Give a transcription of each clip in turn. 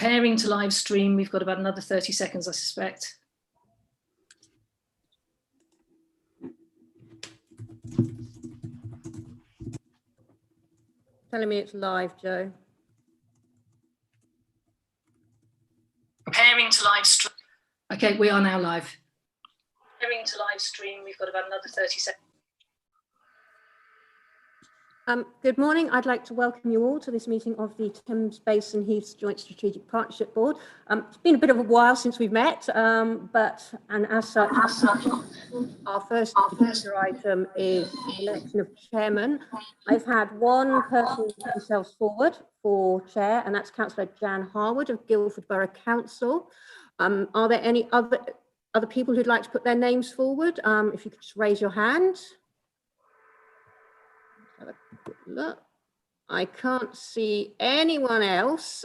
Preparing to live stream. We've got about another 30 seconds, I suspect. Telling me it's live, Joe. Preparing to live stream. Okay, we are now live. Preparing to live stream. We've got about another 30 seconds. Good morning. I'd like to welcome you all to this meeting of the Thames Basin Heaths Joint Strategic Partnership Board. It's been a bit of a while since we've met, and as such, our first agenda item is the election of chairman. I've had one person put themselves forward for chair, and that's Councillor Jan Harwood of Guildford Borough Council. Are there any other people who'd like to put their names forward? If you could just raise your hand. Have a quick look. I can't see anyone else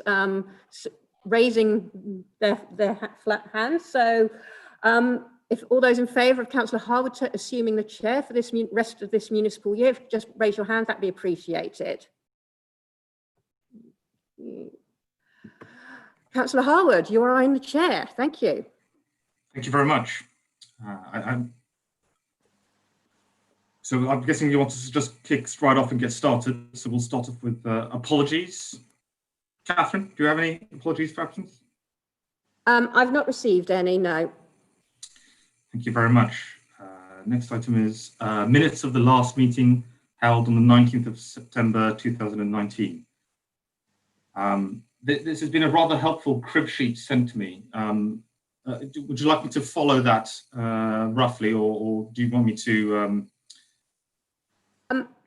raising their flat hands. So if all those in favour of Councillor Harwood assuming the chair for this rest of this municipal year, if you just raise your hand, that'd be appreciated. Councillor Harwood, you are in the chair. Thank you. Thank you very much. So I'm guessing you want us to just kick right off and get started. So we'll start off with apologies. Catherine, do you have any apologies for absence? I've not received any, no. Thank you very much. Next item is minutes of the last meeting held on the 19th of September 2019. This has been a rather helpful crib sheet sent to me. Would you like me to follow that roughly, or do you want me to...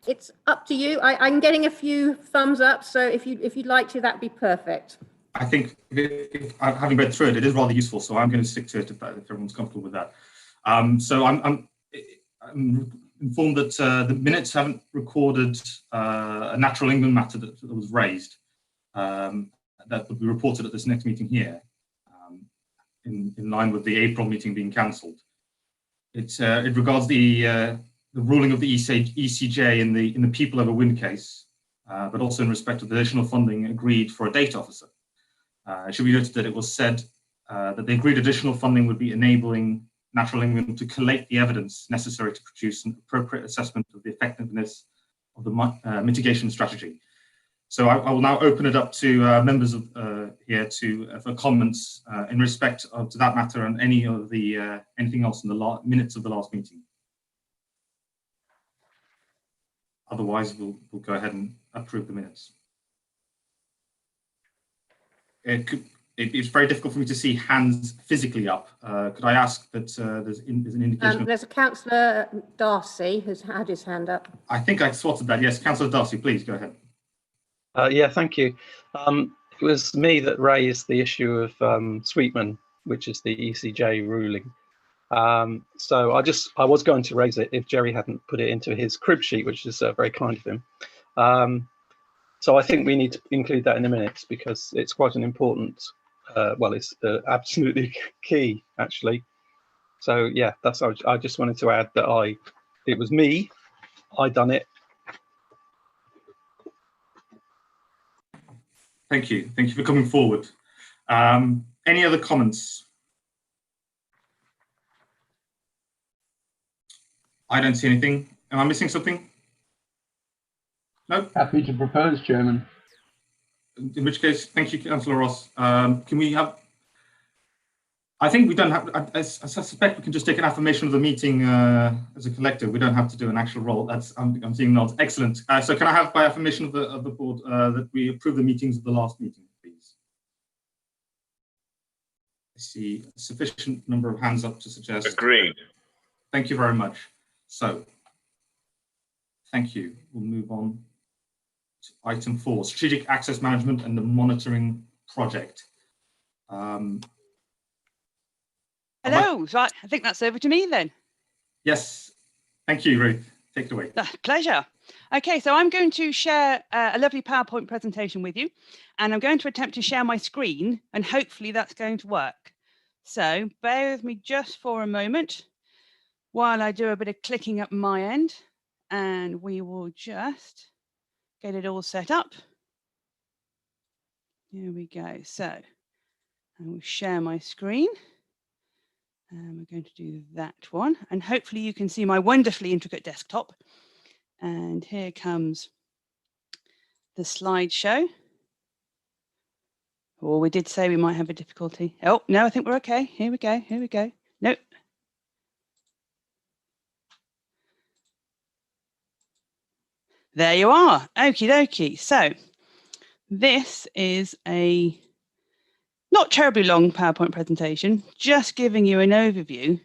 It's up to you. I'm getting a few thumbs up, so if you'd like to, that'd be perfect. I think, having read through it, it is rather useful, so I'm going to stick to it if everyone's comfortable with that. So I'm informed that the minutes haven't recorded a natural England matter that was raised that will be reported at this next meeting here, in line with the April meeting being cancelled. It regards the ruling of the ECJ in the People Over Wind case, but also in respect of the additional funding agreed for a data officer. It should be noted that it was said that the agreed additional funding would be enabling Natural England to collate the evidence necessary to produce an appropriate assessment of the effectiveness of the mitigation strategy. So I will now open it up to members of here for comments in respect to that matter and any of the anything else in the minutes of the last meeting. Otherwise, we'll go ahead and approve the minutes. It's very difficult for me to see hands physically up. Could I ask that there's an indication? There's a Councillor Darcy who's had his hand up. I think I spotted that. Yes, Councillor Darcy, please go ahead. Yeah, thank you. It was me that raised the issue of Sweetman, which is the ECJ ruling. So I was going to raise it if Jerry hadn't put it into his crib sheet, which is very kind of him. So I think we need to include that in the minutes because it's quite an important, well, it's absolutely key actually. So yeah, I just wanted to add that it was me, I done it. Thank you for coming forward. Any other comments? I don't see anything. Am I missing something? No? Happy to propose, Chairman. In which case, thank you, Councillor Ross. Can we have... I think we don't have... I suspect we can just take an affirmation of the meeting as a collective. We don't have to do an actual roll. I'm seeing nods. Excellent. So can I have by affirmation of the board that we approve the meetings of the last meeting, please? I see a sufficient number of hands up to suggest... Agreed. Thank you very much. So, thank you. We'll move on to item 4, strategic access management and the monitoring project. Hello, right, I think that's over to me then. Yes, thank you, Ruth. Take it away. Pleasure. Okay, so I'm going to share a lovely PowerPoint presentation with you, and I'm going to attempt to share my screen, and hopefully that's going to work. So bear with me just for a moment while I do a bit of clicking up my end, and we will just get it all set up. Here we go. So I will share my screen. And we're going to do that one. And hopefully you can see my wonderfully intricate desktop. And here comes the slideshow. Oh, we did say we might have a difficulty. Oh, no, I think we're okay. Here we go. Here we go. Nope. There you are. Okie dokie. So this is a not terribly long PowerPoint presentation, just giving you an overview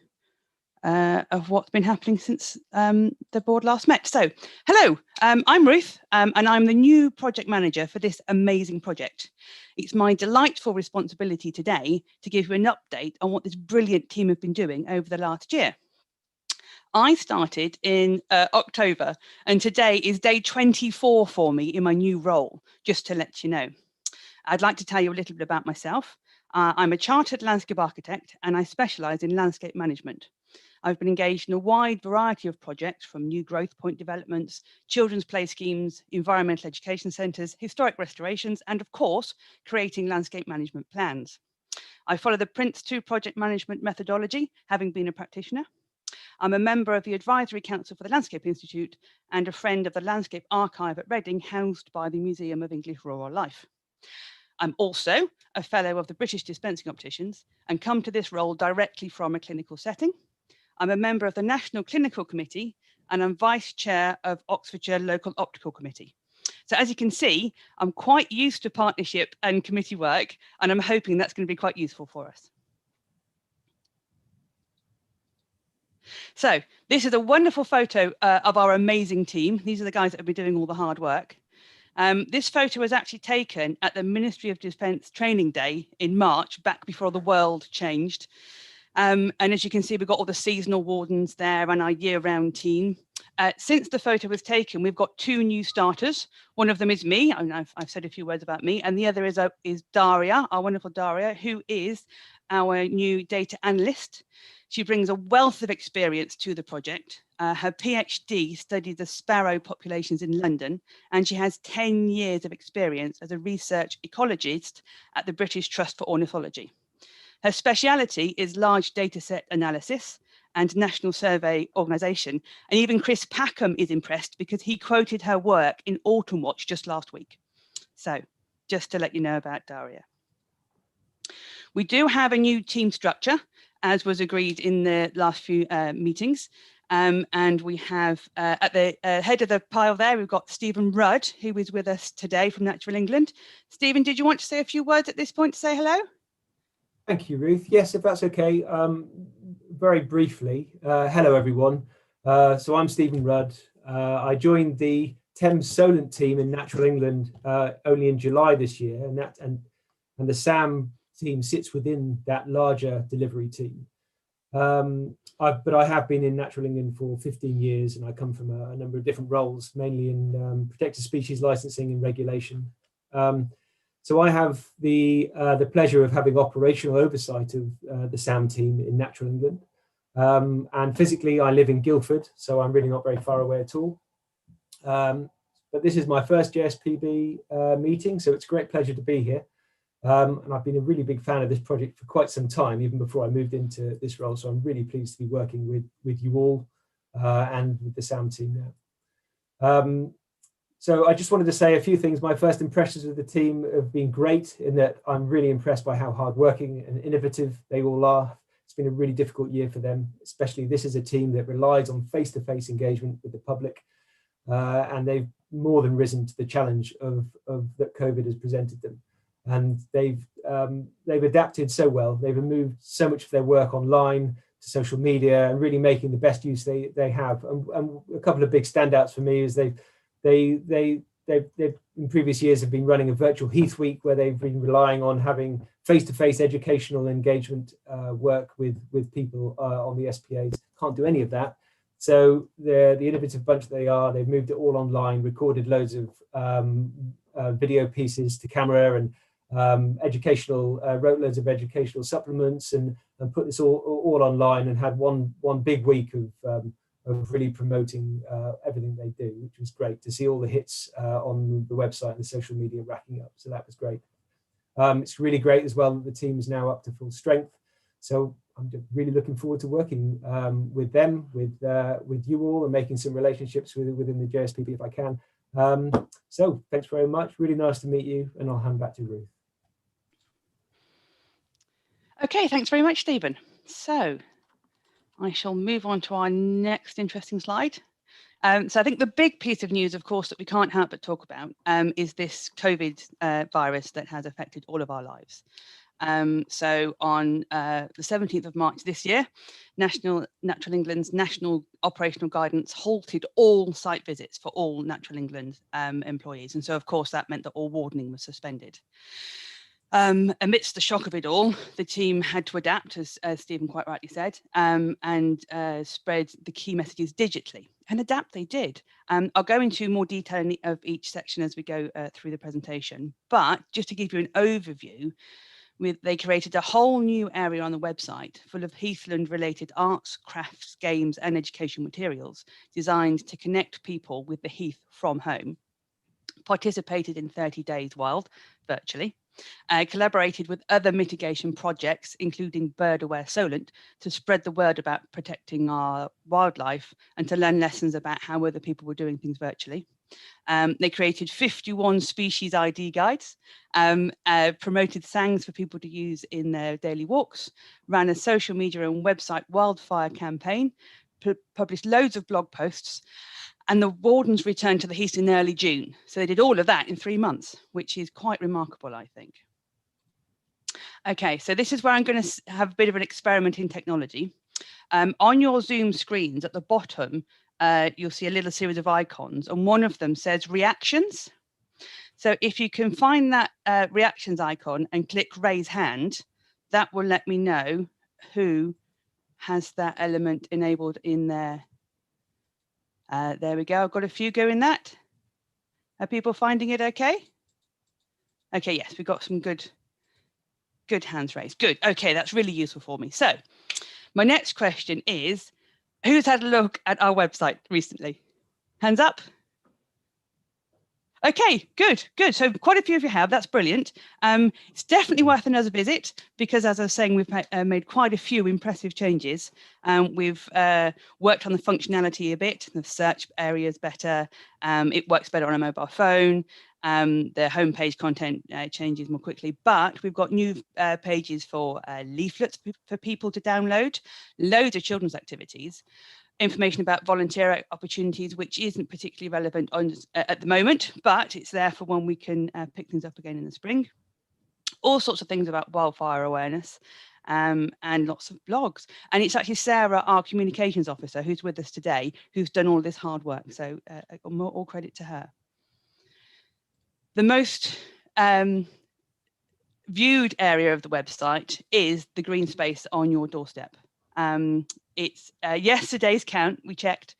of what's been happening since the board last met. So, hello, I'm Ruth, and I'm the new project manager for this amazing project. It's my delightful responsibility today to give you an update on what this brilliant team have been doing over the last year. I started in October, and today is day 24 for me in my new role, just to let you know. I'd like to tell you a little bit about myself. I'm a chartered landscape architect, and I specialise in landscape management. I've been engaged in a wide variety of projects, from new growth point developments, children's play schemes, environmental education centres, historic restorations, and of course, creating landscape management plans. I follow the Prince2 project management methodology, having been a practitioner. I'm a member of the Advisory Council for the Landscape Institute and a friend of the Landscape Archive at Reading, housed by the Museum of English Rural Life. I'm also a fellow of the British Dispensing Opticians and come to this role directly from a clinical setting. I'm a member of the National Clinical Committee and I'm Vice Chair of Oxfordshire Local Optical Committee. So as you can see, I'm quite used to partnership and committee work, and I'm hoping that's going to be quite useful for us. So this is a wonderful photo of our amazing team. These are the guys that have been doing all the hard work. This photo was actually taken at the Ministry of Defence Training Day in March, back before the world changed. And as you can see, we've got all the seasonal wardens there and our year-round team. Since the photo was taken, we've got 2 new starters. One of them is me, and I've said a few words about me, and the other is Daria, our wonderful Daria, who is our new data analyst. She brings a wealth of experience to the project. Her PhD studied the sparrow populations in London, and she has 10 years of experience as a research ecologist at the British Trust for Ornithology. Her speciality is large data set analysis and national survey organisation. And even Chris Packham is impressed because he quoted her work in Autumn Watch just last week. So just to let you know about Daria. We do have a new team structure, as was agreed in the last few meetings. And we have at the head of the pile there, we've got Stephen Rudd, who is with us today from Natural England. Stephen, did you want to say a few words at this point to say hello? Thank you, Ruth. Yes, if that's okay. Very briefly, hello everyone. So I'm Stephen Rudd. I joined the Thames Solent team in Natural England only in July this year, and the SAM team sits within that larger delivery team. But I have been in Natural England for 15 years, and I come from a number of different roles, mainly in protected species licensing and regulation. So I have the pleasure of having operational oversight of the SAM team in Natural England. And physically, I live in Guildford, so I'm really not very far away at all. But this is my first JSPB meeting, so it's a great pleasure to be here. And I've been a really big fan of this project for quite some time, even before I moved into this role. So I'm really pleased to be working with you all and with the SAM team now. So I just wanted to say a few things. My first impressions of the team have been great, in that I'm really impressed by how hardworking and innovative they all are. It's been a really difficult year for them, especially this is a team that relies on face-to-face engagement with the public. And they've more than risen to the challenge of that COVID has presented them. And they've adapted so well. They've moved so much of their work online to social media and really making the best use they have. And a couple of big standouts for me is they've in previous years have been running a virtual Heath week, where they've been relying on having face-to-face educational engagement work with people on the SPAs. Can't do any of that. So the innovative bunch they are, they've moved it all online, recorded loads of video pieces to camera, and wrote loads of educational supplements, and put this all online, and had one big week of really promoting everything they do, which was great to see all the hits on the website and the social media racking up. So that was great. It's really great as well that the team is now up to full strength. So I'm really looking forward to working with them, with you all, and making some relationships within the JSPB if I can. So thanks very much. Really nice to meet you, and I'll hand back to Ruth. Okay, thanks very much, Stephen. So I shall move on to our next interesting slide. So I think the big piece of news, of course, that we can't help but talk about is this COVID virus that has affected all of our lives. So on the 17th of March this year, Natural England's national operational guidance halted all site visits for all Natural England employees. And so, of course, that meant that all wardening was suspended. Amidst the shock of it all, the team had to adapt, as Stephen quite rightly said, and spread the key messages digitally. And adapt they did. I'll go into more detail of each section as we go through the presentation. But just to give you an overview, they created a whole new area on the website full of Heathland-related arts, crafts, games, and education materials designed to connect people with the Heath from home. Participated in 30 Days Wild virtually. Collaborated with other mitigation projects, including Bird Aware Solent, to spread the word about protecting our wildlife and to learn lessons about how other people were doing things virtually. They created 51 species ID guides, promoted sangs for people to use in their daily walks, ran a social media and website wildfire campaign, published loads of blog posts, and the wardens returned to the Heaths in early June. So they did all of that in 3 months, which is quite remarkable, I think. Okay, so this is where I'm going to have a bit of an experiment in technology. On your Zoom screens at the bottom, you'll see a little series of icons, and one of them says reactions. So if you can find that reactions icon and click raise hand, that will let me know who has that element enabled in there. There we go. I've got a few going that. Are people finding it okay? Okay, yes, we've got some good hands raised. Good. Okay, that's really useful for me. So my next question is, who's had a look at our website recently? Hands up. Okay, good. So quite a few of you have. That's brilliant. It's definitely worth another visit because, as I was saying, we've made quite a few impressive changes. We've worked on the functionality a bit. The search area is better. It works better on a mobile phone. The homepage content changes more quickly, but we've got new pages for leaflets for people to download, loads of children's activities, information about volunteer opportunities, which isn't particularly relevant at the moment, but it's there for when we can pick things up again in the spring. All sorts of things about wildfire awareness and lots of blogs. And it's actually Sarah, our communications officer, who's with us today, who's done all this hard work. So all credit to her. The most viewed area of the website is the green space on your doorstep. It's yesterday's count, we checked,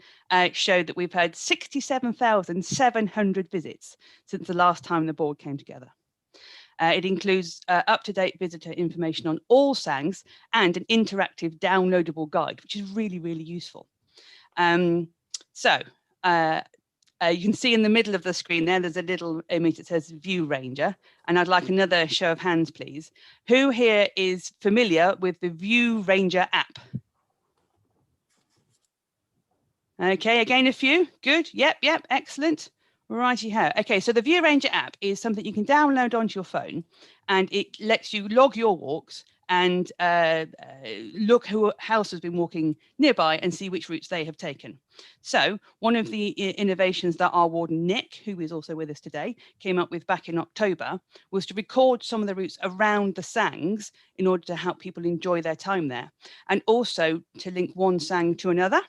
showed that we've had 67,700 visits since the last time the board came together. It includes up-to-date visitor information on all sangs and an interactive downloadable guide, which is really, really useful. You can see in the middle of the screen there's a little image that says View Ranger, and I'd like another show of hands, please. Who here is familiar with the View Ranger app? Okay, again, a few. Good. Yep, excellent. Righty-ho. Okay, so the View Ranger app is something you can download onto your phone, and it lets you log your walks and look who else has been walking nearby and see which routes they have taken. So one of the innovations that our warden Nick, who is also with us today, came up with back in October was to record some of the routes around the sangs in order to help people enjoy their time there, and also to link one sang to another.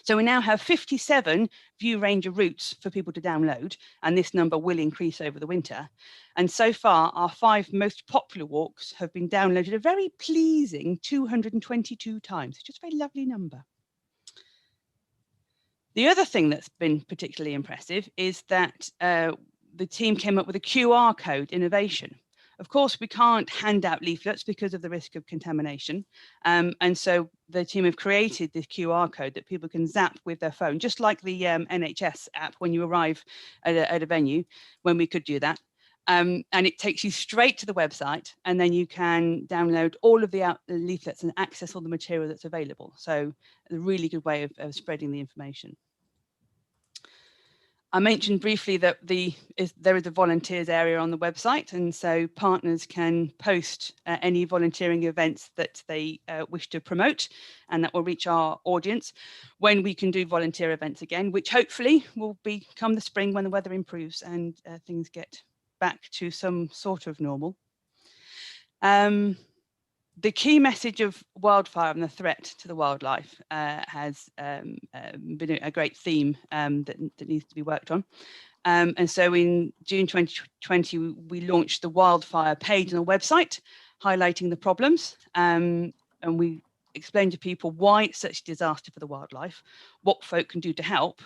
So we now have 57 View Ranger routes for people to download, and this number will increase over the winter. And so far, our 5 most popular walks have been downloaded a very pleasing 222 times. It's just a very lovely number. The other thing that's been particularly impressive is that the team came up with a QR code innovation. Of course, we can't hand out leaflets because of the risk of contamination. And so the team have created this QR code that people can zap with their phone, just like the NHS app when you arrive at a venue, when we could do that. And it takes you straight to the website, and then you can download all of the leaflets and access all the material that's available. So a really good way of spreading the information. I mentioned briefly that there is a volunteers area on the website, and so partners can post any volunteering events that they wish to promote, and that will reach our audience when we can do volunteer events again, which hopefully will become the spring when the weather improves and things get back to some sort of normal. The key message of wildfire and the threat to the wildlife has been a great theme that needs to be worked on. And so in June 2020, we launched the wildfire page on the website, highlighting the problems. And we explained to people why it's such a disaster for the wildlife, what folk can do to help,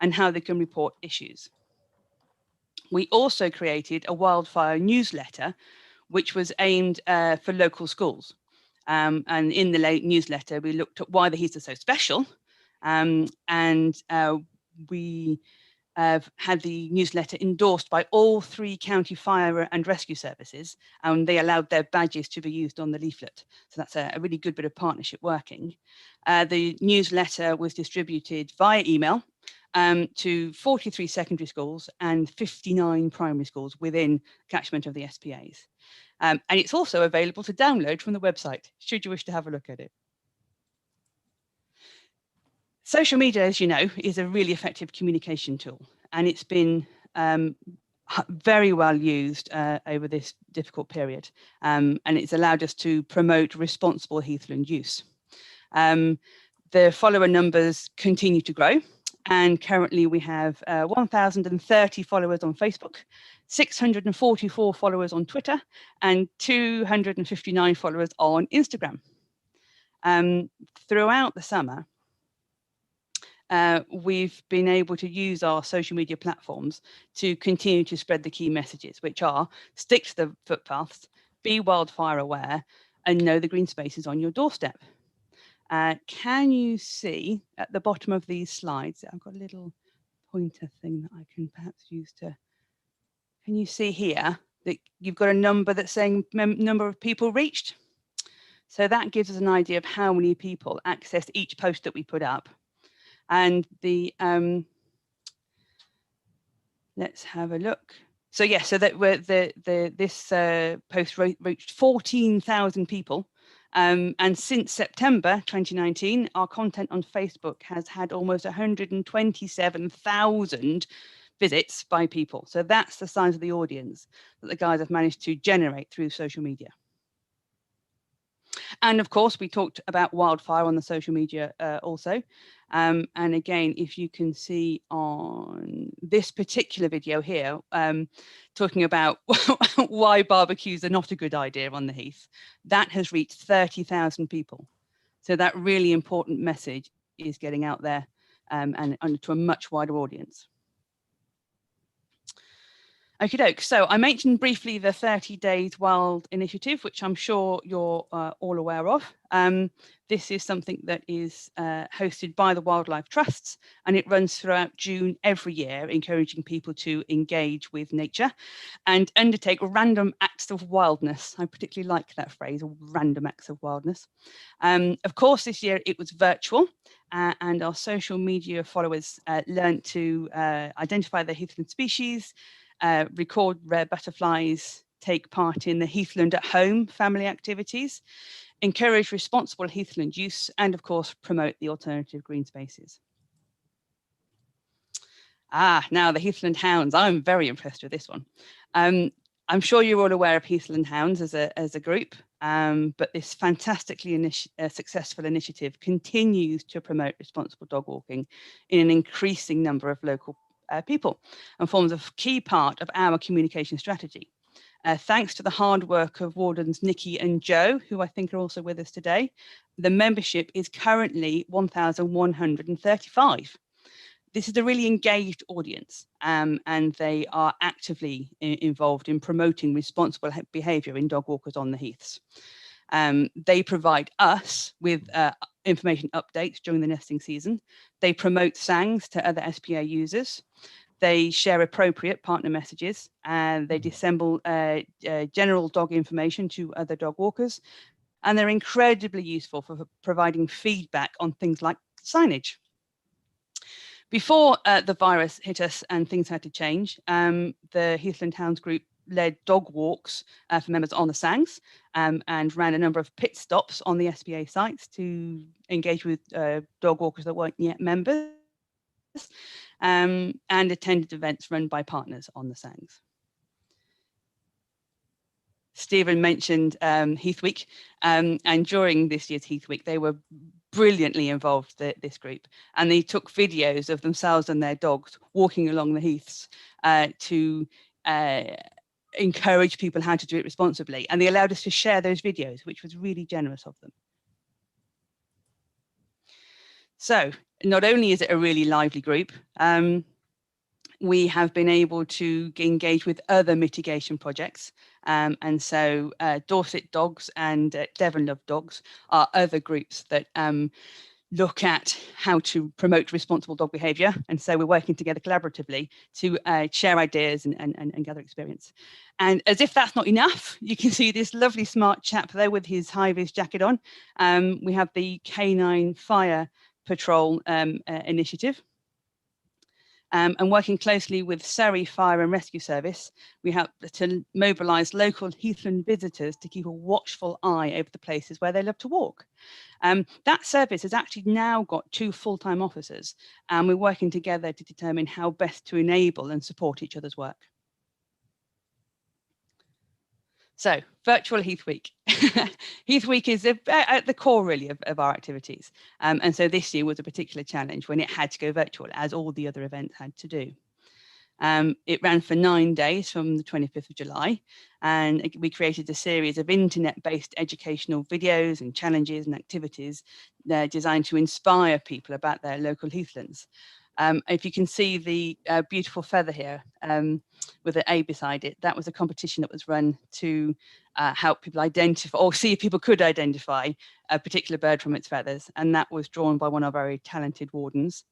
and how they can report issues. We also created a wildfire newsletter, which was aimed for local schools. And in the newsletter, we looked at why the Heaths are so special. And we have had the newsletter endorsed by all 3 county fire and rescue services, and they allowed their badges to be used on the leaflet. So that's a really good bit of partnership working. The newsletter was distributed via email to 43 secondary schools and 59 primary schools within catchment of the SPAs. And it's also available to download from the website, should you wish to have a look at it. Social media, as you know, is a really effective communication tool, and it's been very well used over this difficult period, and it's allowed us to promote responsible heathland use. The follower numbers continue to grow, and currently we have 1,030 followers on Facebook, 644 followers on Twitter, and 259 followers on Instagram. Throughout the summer, we've been able to use our social media platforms to continue to spread the key messages, which are stick to the footpaths, be wildfire aware, and know the green spaces on your doorstep. Can you see at the bottom of these slides, I've got a little pointer thing that I can perhaps use to, can you see here that you've got a number that's saying number of people reached? So that gives us an idea of how many people accessed each post that we put up. And the let's have a look. So yeah, so that this post reached 14,000 people, and since September 2019, our content on Facebook has had almost 127,000 visits by people. So that's the size of the audience that the guys have managed to generate through social media. And of course, we talked about wildfire on the social media also. And again, if you can see on this particular video here, talking about why barbecues are not a good idea on the Heath, that has reached 30,000 people. So that really important message is getting out there and to a much wider audience. Okie doke. So I mentioned briefly the 30 Days Wild initiative, which I'm sure you're all aware of. This is something that is hosted by the Wildlife Trusts, and it runs throughout June every year, encouraging people to engage with nature and undertake random acts of wildness. I particularly like that phrase, random acts of wildness. Of course, this year it was virtual, and our social media followers learned to identify the heathland species, record rare butterflies, take part in the Heathland at Home family activities, encourage responsible heathland use, and of course promote the alternative green spaces. Now the Heathland Hounds. I'm very impressed with this one. I'm sure you're all aware of Heathland Hounds as a group, but this fantastically successful initiative continues to promote responsible dog walking in an increasing number of local people, and forms a key part of our communication strategy. Thanks to the hard work of wardens Nikki and Joe, who I think are also with us today, the membership is currently 1,135. This is a really engaged audience, and they are actively involved in promoting responsible behaviour in dog walkers on the Heaths. They provide us with information updates during the nesting season. They promote SANGs to other SPA users. They share appropriate partner messages, and they dissemble general dog information to other dog walkers. And they're incredibly useful for providing feedback on things like signage. Before the virus hit us and things had to change, the Heathland Hounds group led dog walks for members on the Sangs, and ran a number of pit stops on the SPA sites to engage with dog walkers that weren't yet members, and attended events run by partners on the Sangs. Stephen mentioned Heath Week, and during this year's Heath Week, they were brilliantly involved, this group, and they took videos of themselves and their dogs walking along the heaths to encourage people how to do it responsibly, and they allowed us to share those videos, which was really generous of them. So not only is it a really lively group, we have been able to engage with other mitigation projects. And so Dorset Dogs and Devon Love Dogs are other groups that look at how to promote responsible dog behaviour. And so we're working together collaboratively to share ideas and gather experience. And as if that's not enough, you can see this lovely smart chap there with his high-vis jacket on. We have the Canine Fire Patrol initiative. And working closely with Surrey Fire and Rescue Service, we have to mobilise local Heathland visitors to keep a watchful eye over the places where they love to walk. That service has actually now got 2 full-time officers, and we're working together to determine how best to enable and support each other's work. So, virtual Heath Week. Heath Week is at the core, really, of our activities. And so this year was a particular challenge when it had to go virtual, as all the other events had to do. It ran for 9 days from the 25th of July, and we created a series of internet-based educational videos and challenges and activities designed to inspire people about their local heathlands. If you can see the beautiful feather here with an A beside it, that was a competition that was run to help people identify, or see if people could identify a particular bird from its feathers, and that was drawn by one of our very talented wardens.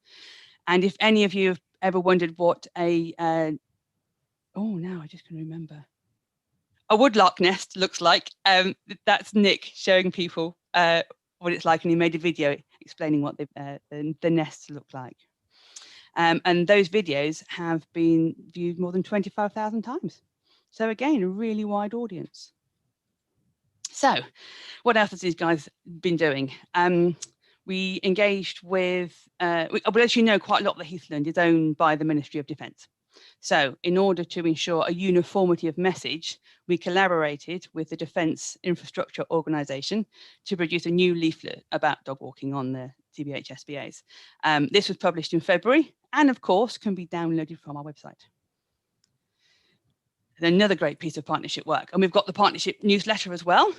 And if any of you have ever wondered what a now I just can remember, a woodlark nest looks like, that's Nick showing people what it's like, and he made a video explaining what the nests look like. And those videos have been viewed more than 25,000 times. So again, a really wide audience. So what else has these guys been doing? We engaged with, well, as you know, quite a lot of the heathland is owned by the Ministry of Defence. So in order to ensure a uniformity of message, we collaborated with the Defence Infrastructure Organisation to produce a new leaflet about dog walking on the TBH SBAs. This was published in February, and of course can be downloaded from our website. And another great piece of partnership work, and we've got the partnership newsletter as well,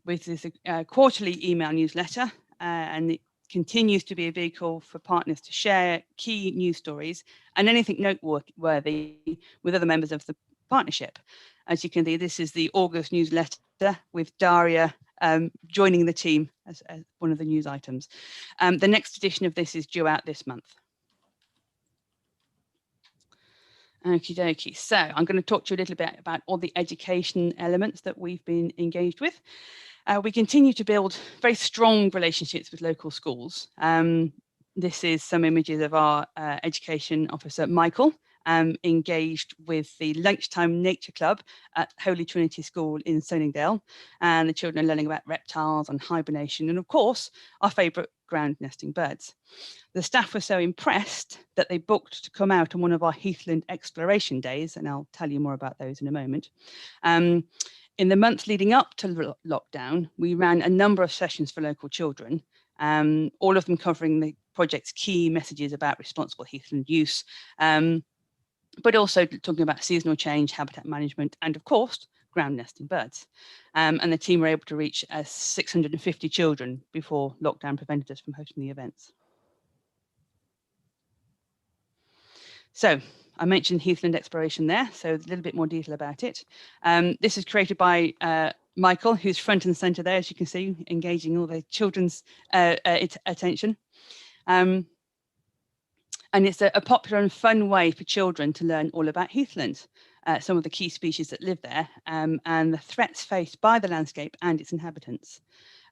which is a quarterly email newsletter, and it continues to be a vehicle for partners to share key news stories and anything noteworthy with other members of the partnership. As you can see, this is the August newsletter with Daria joining the team as one of the news items. The next edition of this is due out this month. Okie dokie. So I'm going to talk to you a little bit about all the education elements that we've been engaged with. We continue to build very strong relationships with local schools. This is some images of our education officer, Michael, engaged with the Lunchtime Nature Club at Holy Trinity School in Soningdale. And the children are learning about reptiles and hibernation, and of course, our favourite ground nesting birds. The staff were so impressed that they booked to come out on one of our Heathland exploration days, and I'll tell you more about those in a moment. In the months leading up to lockdown, we ran a number of sessions for local children, all of them covering the project's key messages about responsible heathland use, but also talking about seasonal change, habitat management, and of course, ground nesting birds. And the team were able to reach 650 children before lockdown prevented us from hosting the events. So I mentioned Heathland Exploration there, so a little bit more detail about it. This is created by Michael, who's front and centre there, as you can see, engaging all the children's attention. And and it's a popular and fun way for children to learn all about heathlands, some of the key species that live there, and the threats faced by the landscape and its inhabitants.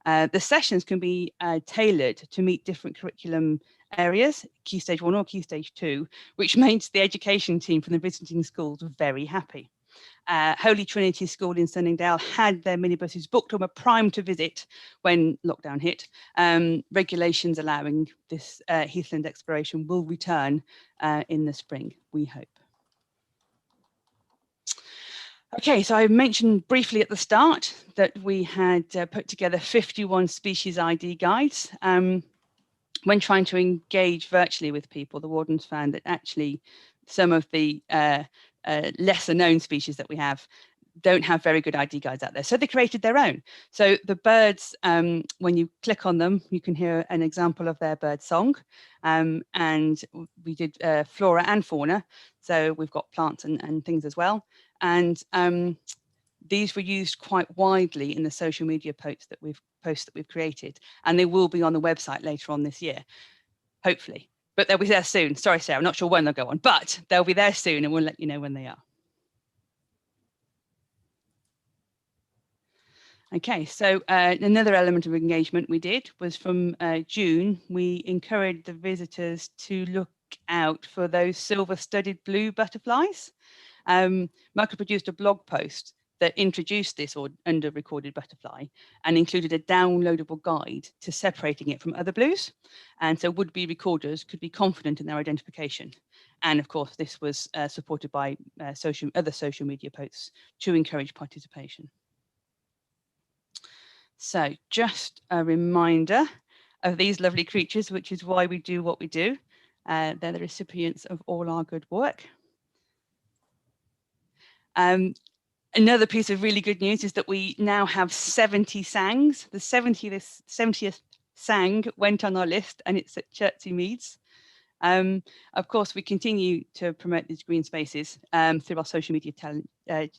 The sessions can be tailored to meet different curriculum areas, Key Stage 1 or Key Stage 2, which makes the education team from the visiting schools very happy. Holy Trinity School in Sunningdale had their minibuses booked and were primed to visit when lockdown hit. Regulations allowing this heathland exploration will return in the spring, we hope. Okay, so I mentioned briefly at the start that we had put together 51 species ID guides. When trying to engage virtually with people, the wardens found that actually some of the lesser known species that we have don't have very good ID guides out there. So they created their own. So the birds, when you click on them, you can hear an example of their bird song. And we did flora and fauna. So we've got plants and things as well. And these were used quite widely in the social media posts that we've created. And they will be on the website later on this year, hopefully. But they'll be there soon. Sorry, Sarah, I'm not sure when they'll go on, but they'll be there soon and we'll let you know when they are. Okay, so another element of engagement we did was from June, we encouraged the visitors to look out for those silver-studded blue butterflies. Michael produced a blog post that introduced this under-recorded butterfly and included a downloadable guide to separating it from other blues. And so would-be recorders could be confident in their identification. And of course, this was supported by other social media posts to encourage participation. So just a reminder of these lovely creatures, which is why we do what we do. They're the recipients of all our good work. Another piece of really good news is that we now have 70 sangs. The 70th sang went on our list, and it's at Chertsey Meads. Of course, we continue to promote these green spaces through our social media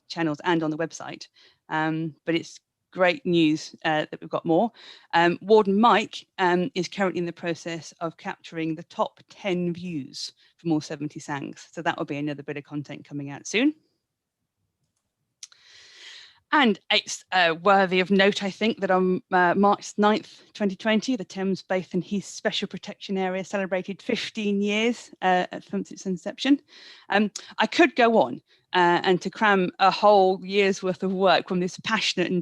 channels and on the website. But it's great news that we've got more. Warden Mike is currently in the process of capturing the top 10 views from all 70 sangs. So that will be another bit of content coming out soon. And it's worthy of note, I think, that on March 9th, 2020, the Thames Basin Heaths Special Protection Area celebrated 15 years from its inception. I could go on and to cram a whole year's worth of work from this passionate and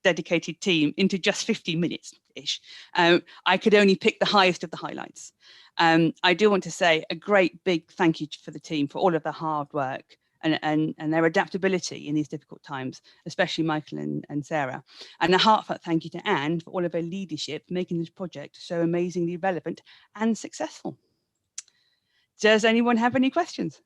dedicated team into just 15 minutes-ish. I could only pick the highest of the highlights. I do want to say a great big thank you for the team for all of their hard work and their adaptability in these difficult times, especially Michael and Sarah. And a heartfelt thank you to Anne for all of her leadership, making this project so amazingly relevant and successful. Does anyone have any questions?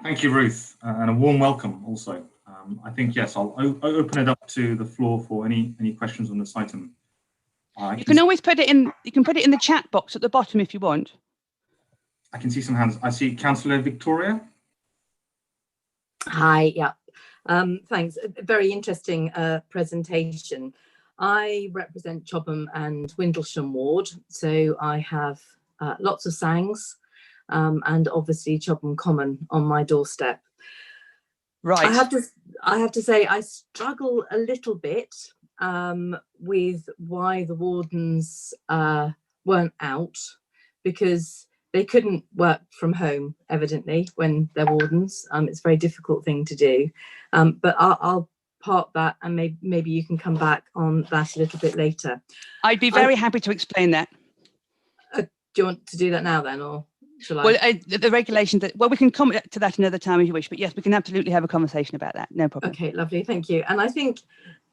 Thank you, Ruth, and a warm welcome also. I think, yes, I'll open it up to the floor for any questions on this item. You can always put it in, you can put it in the chat box at the bottom if you want. I can see some hands. I see Councillor Victoria. Hi, yeah. Thanks. A very interesting presentation. I represent Chobham and Windlesham Ward, so I have lots of sangs and obviously Chobham Common on my doorstep. Right. I have to say I struggle a little bit with why the wardens weren't out, because they couldn't work from home, evidently, when they're wardens. It's a very difficult thing to do. But I'll park that, and maybe you can come back on that a little bit later. I'd be very happy to explain that. Do you want to do that now then, or shall I? Well, the regulations, well, we can comment to that another time if you wish, but yes, we can absolutely have a conversation about that. No problem. Okay, lovely, thank you. And I think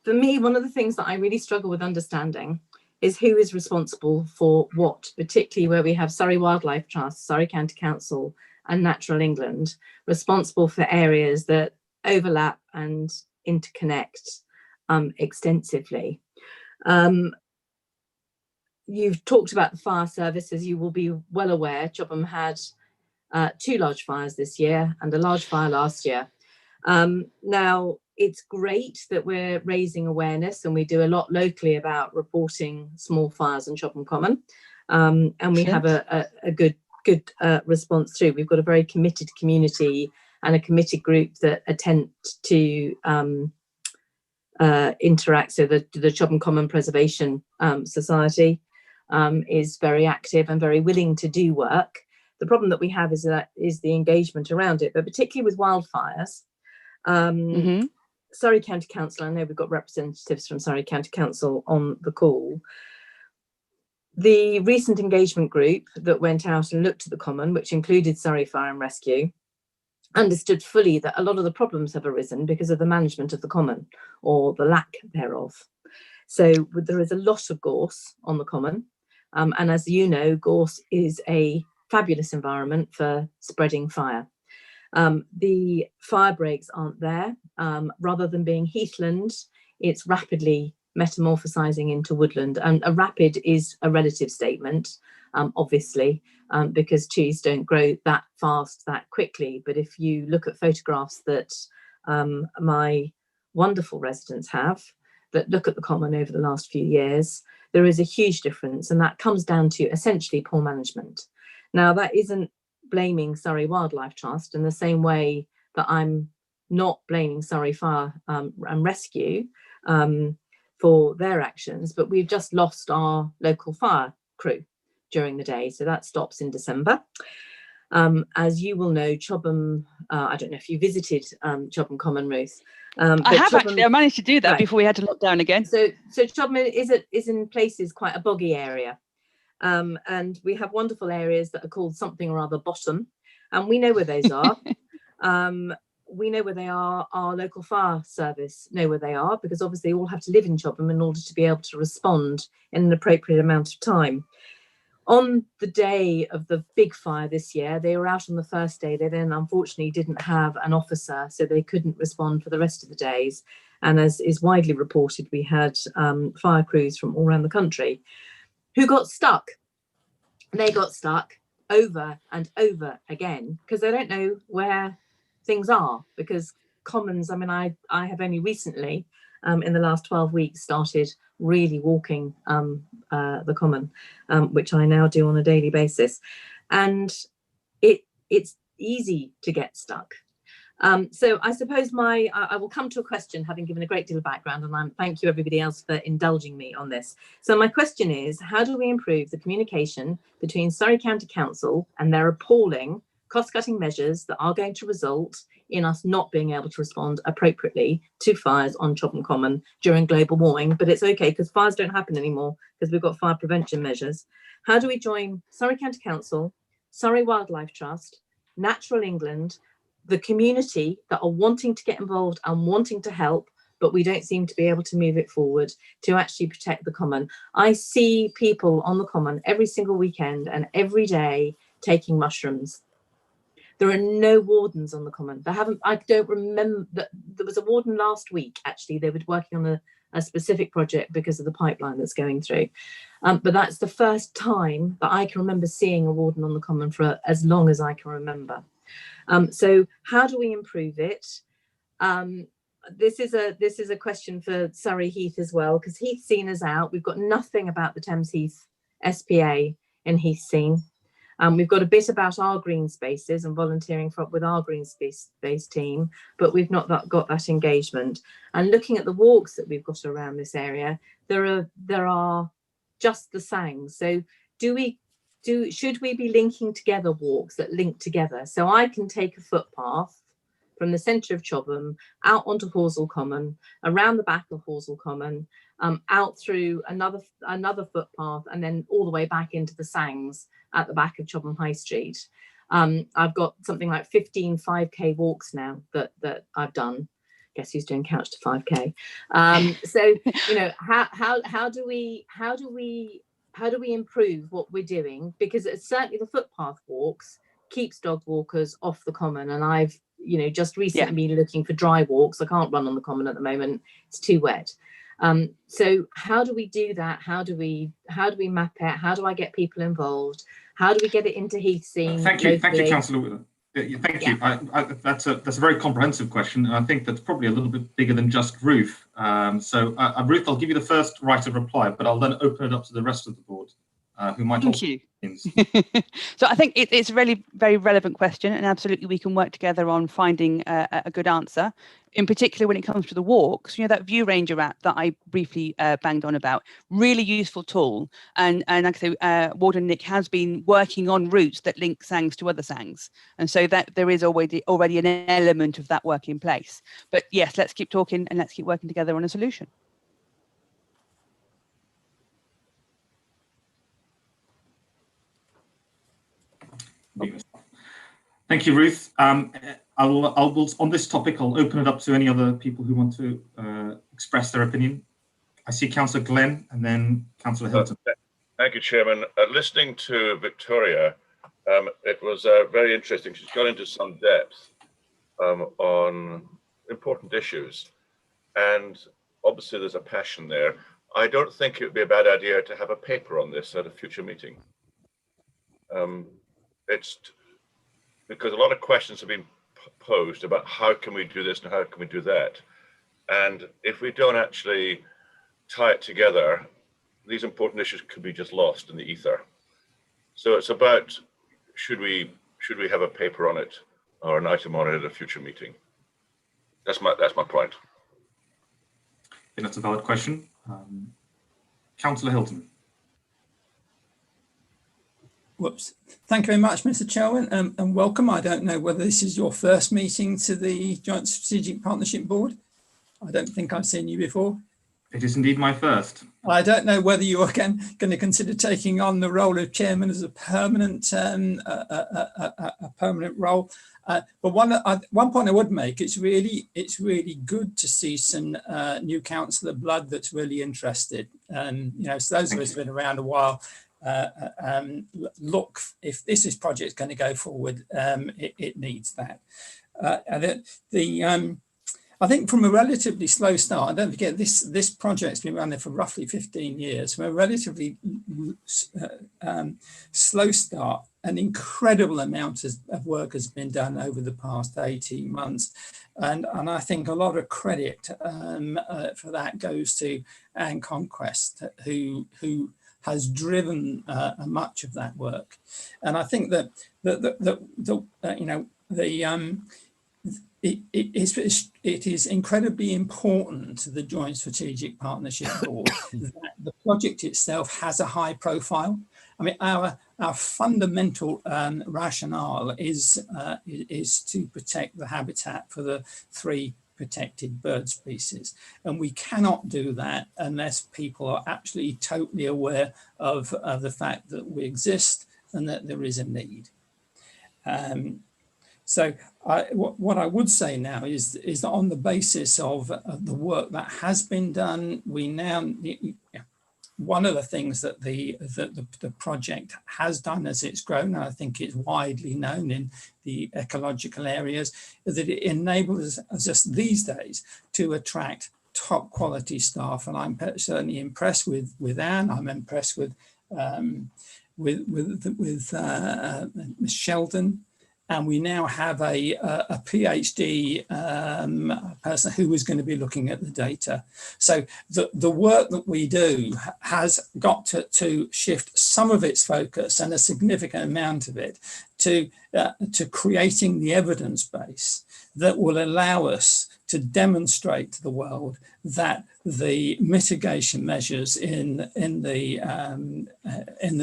for me, one of the things that I really struggle with understanding is who is responsible for what, particularly where we have Surrey Wildlife Trust, Surrey County Council and Natural England responsible for areas that overlap and interconnect extensively. You've talked about the fire service. As you will be well aware, Chobham had 2 large fires this year and a large fire last year. Now, it's great that we're raising awareness, and we do a lot locally about reporting small fires on Chobham Common, and we have a good response through. We've got a very committed community and a committed group that attempt to interact. So the Chobham Common Preservation Society is very active and very willing to do work. The problem that we have is the engagement around it, but particularly with wildfires. Surrey County Council, I know we've got representatives from Surrey County Council on the call. The recent engagement group that went out and looked at the common, which included Surrey Fire and Rescue, understood fully that a lot of the problems have arisen because of the management of the common, or the lack thereof. So there is a lot of gorse on the common, and as you know, gorse is a fabulous environment for spreading fire. The fire breaks aren't there. Rather than being heathland, it's rapidly metamorphosizing into woodland. And a rapid is a relative statement, obviously, because trees don't grow that fast, that quickly. But if you look at photographs that my wonderful residents have, that look at the common over the last few years, there is a huge difference. And that comes down to essentially poor management. Now, that isn't blaming Surrey Wildlife Trust in the same way that I'm not blaming Surrey Fire and Rescue for their actions, but we've just lost our local fire crew during the day, so that stops in December. As you will know, Chobham, I don't know if you visited Chobham Common, Ruth. I have Chobham, actually. I managed to do that before we had to lock down again. So Chobham is in places quite a boggy area. And we have wonderful areas that are called something or other bottom, and we know where those are. We know where they are. Our local fire service know where they are, because obviously they all have to live in Chobham in order to be able to respond in an appropriate amount of time. On the day of the big fire this year, they were out on the first day. They then unfortunately didn't have an officer, so they couldn't respond for the rest of the days. And as is widely reported, we had fire crews from all around the country who got stuck. They got stuck over and over again because they don't know where things are, because commons, I mean, I have only recently in the last 12 weeks started really walking the common, which I now do on a daily basis, and it's easy to get stuck. So I suppose I will come to a question, having given a great deal of background, and thank you everybody else for indulging me on this. So my question is, how do we improve the communication between Surrey County Council and their appalling cost-cutting measures that are going to result in us not being able to respond appropriately to fires on Chobham Common during global warming? But it's okay, because fires don't happen anymore because we've got fire prevention measures. How do we join Surrey County Council, Surrey Wildlife Trust, Natural England, the community that are wanting to get involved and wanting to help, but we don't seem to be able to move it forward to actually protect the common? I see people on the common every single weekend and every day taking mushrooms. There are no wardens on the common. I don't remember that there was a warden last week. Actually, they were working on a specific project because of the pipeline that's going through. But that's the first time that I can remember seeing a warden on the common for as long as I can remember. So how do we improve it? This is a question for Surrey Heath as well, because Heath's seen us out. We've got nothing about the Thames Heath SPA in Heath's scene. We've got a bit about our green spaces and volunteering with our green space team, but we've not got that engagement. And looking at the walks that we've got around this area, there are just the sangs. So should we be linking together walks that link together? So I can take a footpath from the centre of Chobham out onto Horsell Common, around the back of Horsell Common, out through another footpath, and then all the way back into the sangs at the back of Chobham High Street. I've got something like 15 5K walks now that I've done. Guess who's doing couch to 5K? So you know, how do we improve what we're doing? Because it's certainly the footpath walks keeps dog walkers off the common, and I've just recently been looking for dry walks. I can't run on the common at the moment, it's too wet. So how do we do that? How do we map it? How do I get people involved? How do we get it into Heath scene? Thank you, Councillor. Yeah, thank you. That's a very comprehensive question, and I think that's probably a little bit bigger than just Ruth. Ruth, I'll give you the first right of reply, but I'll then open it up to the rest of the board, who might Thank also. you. So I think it's a really very relevant question, and absolutely we can work together on finding a good answer. In particular, when it comes to the walks, that View Ranger app that I briefly banged on about, really useful tool. And like I say, Warden Nick has been working on routes that link SANGs to other SANGs, and so that there is already an element of that work in place. But yes, let's keep talking and let's keep working together on a solution. Thank you, Ruth. I'll on this topic, I'll open it up to any other people who want to express their opinion. I see Councillor Glenn and then Councillor Hilton. Thank you, Chairman. Listening to Victoria, it was very interesting. She's gone into some depth on important issues, and obviously there's a passion there. I don't think it would be a bad idea to have a paper on this at a future meeting. It's because a lot of questions have been posed about how can we do this and how can we do that, and if we don't actually tie it together, these important issues could be just lost in the ether. So it's about should we have a paper on it or an item on it at a future meeting. That's my point. I think that's a valid question. Councillor Hilton. Whoops. Thank you very much, Mr. Chairman, and welcome. I don't know whether this is your first meeting to the Joint Strategic Partnership Board. I don't think I've seen you before. It is indeed my first. I don't know whether you are going to consider taking on the role of chairman as a permanent permanent role. But one point I would make, it's really good to see some new councillor blood that's really interested. And so those of us who've been around a while, look, if this project is going to go forward, it needs that. I think from a relatively slow start, and don't forget this project's been running for roughly 15 years, from a relatively slow start, an incredible amount of work has been done over the past 18 months. And I think a lot of credit for that goes to Anne Conquest, who has driven much of that work. And I think that it is incredibly important to the Joint Strategic Partnership Board that the project itself has a high profile. I mean, our fundamental rationale is to protect the habitat for the 3 protected bird species, and we cannot do that unless people are actually totally aware of the fact that we exist and that there is a need. So what I would say now is that on the basis of the work that has been done, we now, one of the things that the project has done as it's grown, and I think it's widely known in the ecological areas, is that it enables us these days to attract top quality staff. And I'm certainly impressed with Anne. I'm impressed with Ms. Sheldon. And we now have a PhD person who is going to be looking at the data. So the work that we do has got to shift some of its focus, and a significant amount of it, to creating the evidence base that will allow us to demonstrate to the world that the mitigation measures in the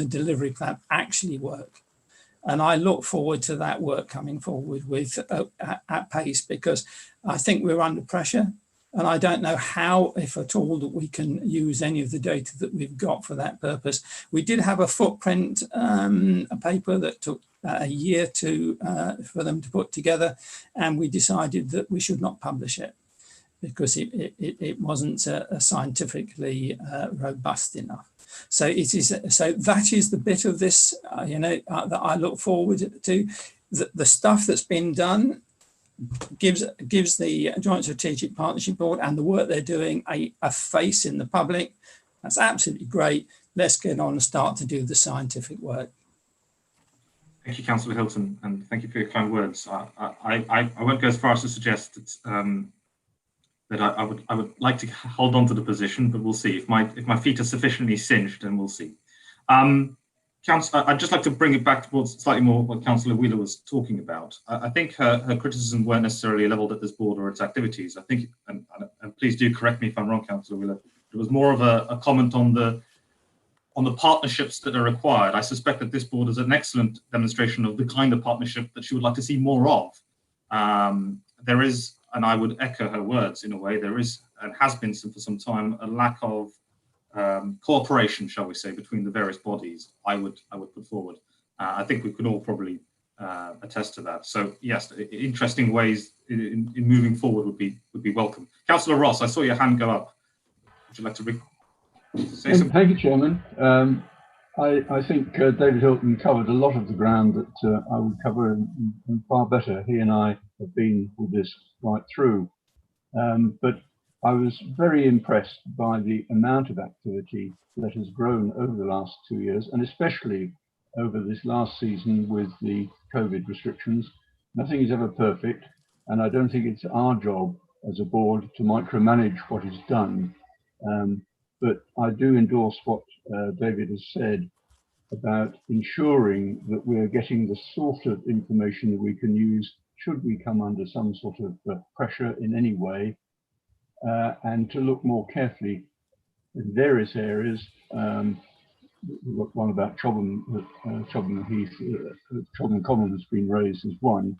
delivery plan actually work. And I look forward to that work coming forward with at pace, because I think we're under pressure, and I don't know how, if at all, that we can use any of the data that we've got for that purpose. We did have a footprint, a paper that took a year for them to put together, and we decided that we should not publish it because it wasn't scientifically robust enough. So that is the bit of this, that I look forward to. The stuff that's been done gives the Joint Strategic Partnership Board and the work they're doing a face in the public. That's absolutely great. Let's get on and start to do the scientific work. Thank you, Councillor Hilton, and thank you for your kind words. I won't go as far as to suggest that that I would like to hold on to the position, but we'll see. If my feet are sufficiently cinched, then we'll see. I'd just like to bring it back towards slightly more what Councillor Wheeler was talking about. I think her criticism weren't necessarily leveled at this board or its activities. I think, and please do correct me if I'm wrong, Councillor Wheeler, it was more of a comment on the partnerships that are required. I suspect that this board is an excellent demonstration of the kind of partnership that she would like to see more of. There is, and I would echo her words in a way, there is and has been for some time a lack of cooperation, shall we say, between the various bodies. I would put forward. I think we could all probably attest to that. So yes, interesting ways in moving forward would be welcome. Councillor Ross, I saw your hand go up. Would you like to say something? Thank you, Chairman. I think David Hilton covered a lot of the ground that I would cover and far better. He and I have been with this right through. But I was very impressed by the amount of activity that has grown over the last 2 years, and especially over this last season with the COVID restrictions. Nothing is ever perfect, and I don't think it's our job as a board to micromanage what is done. But I do endorse what David has said about ensuring that we're getting the sort of information that we can use should we come under some sort of pressure in any way, and to look more carefully in various areas. We've got one about Chobham Heath, Chobham Common has been raised as one.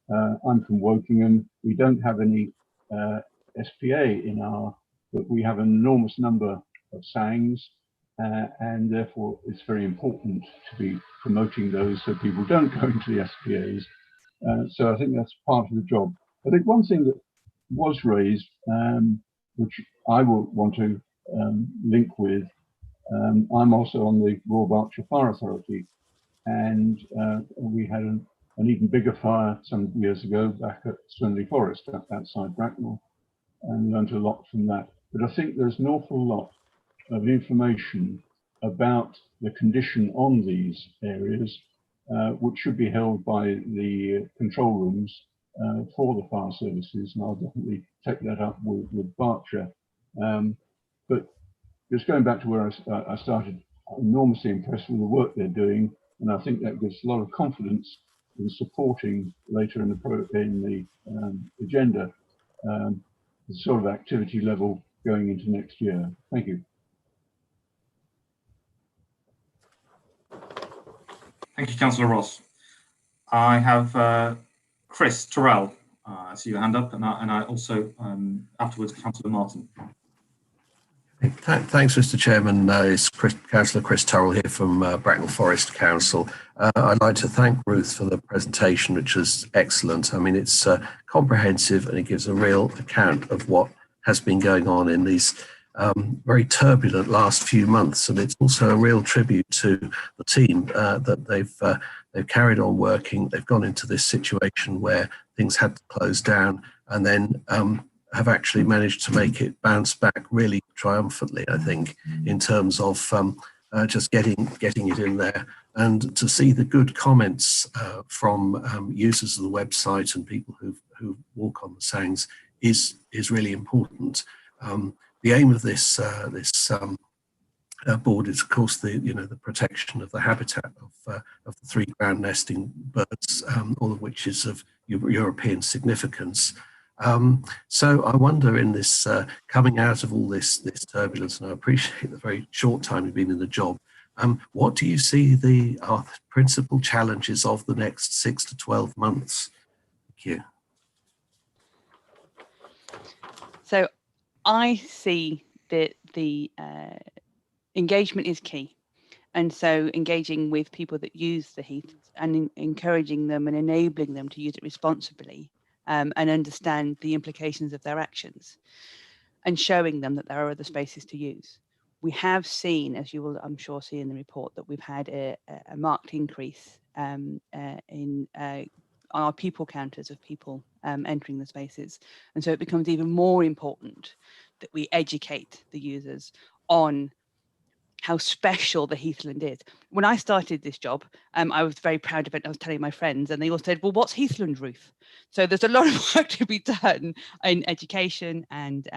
I'm from Wokingham. We don't have any SPA in our, but we have an enormous number of SANGs, and therefore it's very important to be promoting those so people don't go into the SPAs. So I think that's part of the job. I think one thing that was raised, which I will want to link with, I'm also on the Royal Berkshire Fire Authority, and we had an even bigger fire some years ago back at Swinley Forest outside Bracknell, and learned a lot from that. But I think there's an awful lot of information about the condition on these areas, which should be held by the control rooms for the fire services, and I'll definitely take that up with Berkshire. But just going back to where I started, I'm enormously impressed with the work they're doing, and I think that gives a lot of confidence in supporting later in the agenda the sort of activity level going into next year. Thank you. Thank you, Councillor Ross. I have Chris Terrell. I see your hand up, and I also afterwards Councillor Martin. Thanks, Mr. Chairman. It's Councillor Chris Terrell here from Bracknell Forest Council. I'd like to thank Ruth for the presentation, which was excellent. I mean, it's comprehensive and it gives a real account of what has been going on in these very turbulent last few months, and it's also a real tribute to the team that they've carried on working. They've gone into this situation where things had to close down, and then have actually managed to make it bounce back really triumphantly, I think, in terms of just getting it in there, and to see the good comments from users of the website and people who walk on the SANGs is really important. The aim of this board is, of course, the protection of the habitat of the three ground nesting birds, all of which is of European significance. So I wonder, in this coming out of all this turbulence, and I appreciate the very short time you've been in the job, what do you see are the principal challenges of the next 6 to 12 months? Thank you. So I see that the engagement is key. And so engaging with people that use the Heaths and encouraging them and enabling them to use it responsibly, and understand the implications of their actions, and showing them that there are other spaces to use. We have seen, as you will, I'm sure, see in the report, that we've had a marked increase in our people counters of people entering the spaces. And so it becomes even more important that we educate the users on how special the heathland is. When I started this job, I was very proud of it. I was telling my friends, and they all said, well, what's heathland, Ruth? So there's a lot of work to be done in education and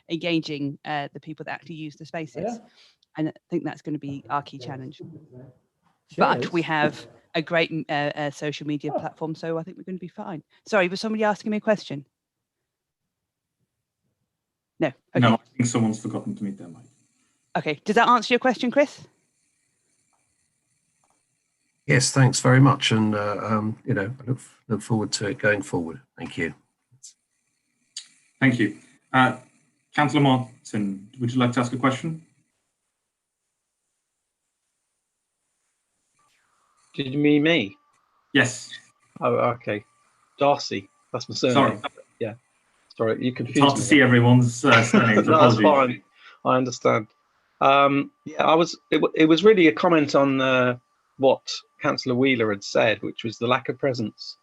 engaging the people that actually use the spaces. Yeah. And I think that's going to be our key challenge. Cheers. But we have a great social media platform, so I think we're going to be fine. Sorry, was somebody asking me a question? No. Okay. No, I think someone's forgotten to mute their mic. Okay, does that answer your question, Chris? Yes, thanks very much. And, you know, I look forward to it going forward. Thank you. Thank you. Councillor Martin, would you like to ask a question? Did you mean me? Yes. Oh, okay. Darcy, that's my surname. Sorry. Yeah. Sorry, you confused It's hard me to see everyone's surnames. No, that's fine. I understand. Yeah, it was really a comment on what Councillor Wheeler had said, which was the lack of presence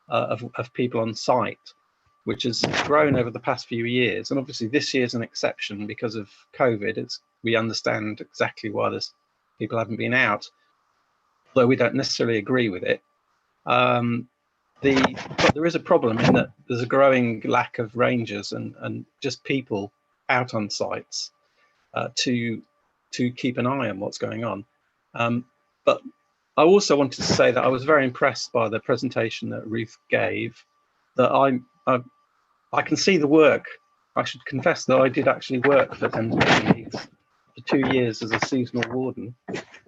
of people on site, which has grown over the past few years. And obviously this year's an exception because of COVID. We understand exactly why people haven't been out, although we don't necessarily agree with it. But there is a problem in that there's a growing lack of rangers and just people out on sites to keep an eye on what's going on. But I also wanted to say that I was very impressed by the presentation that Ruth gave. That I can see the work. I should confess that I did actually work for Thames Basin Heaths for 2 years as a seasonal warden,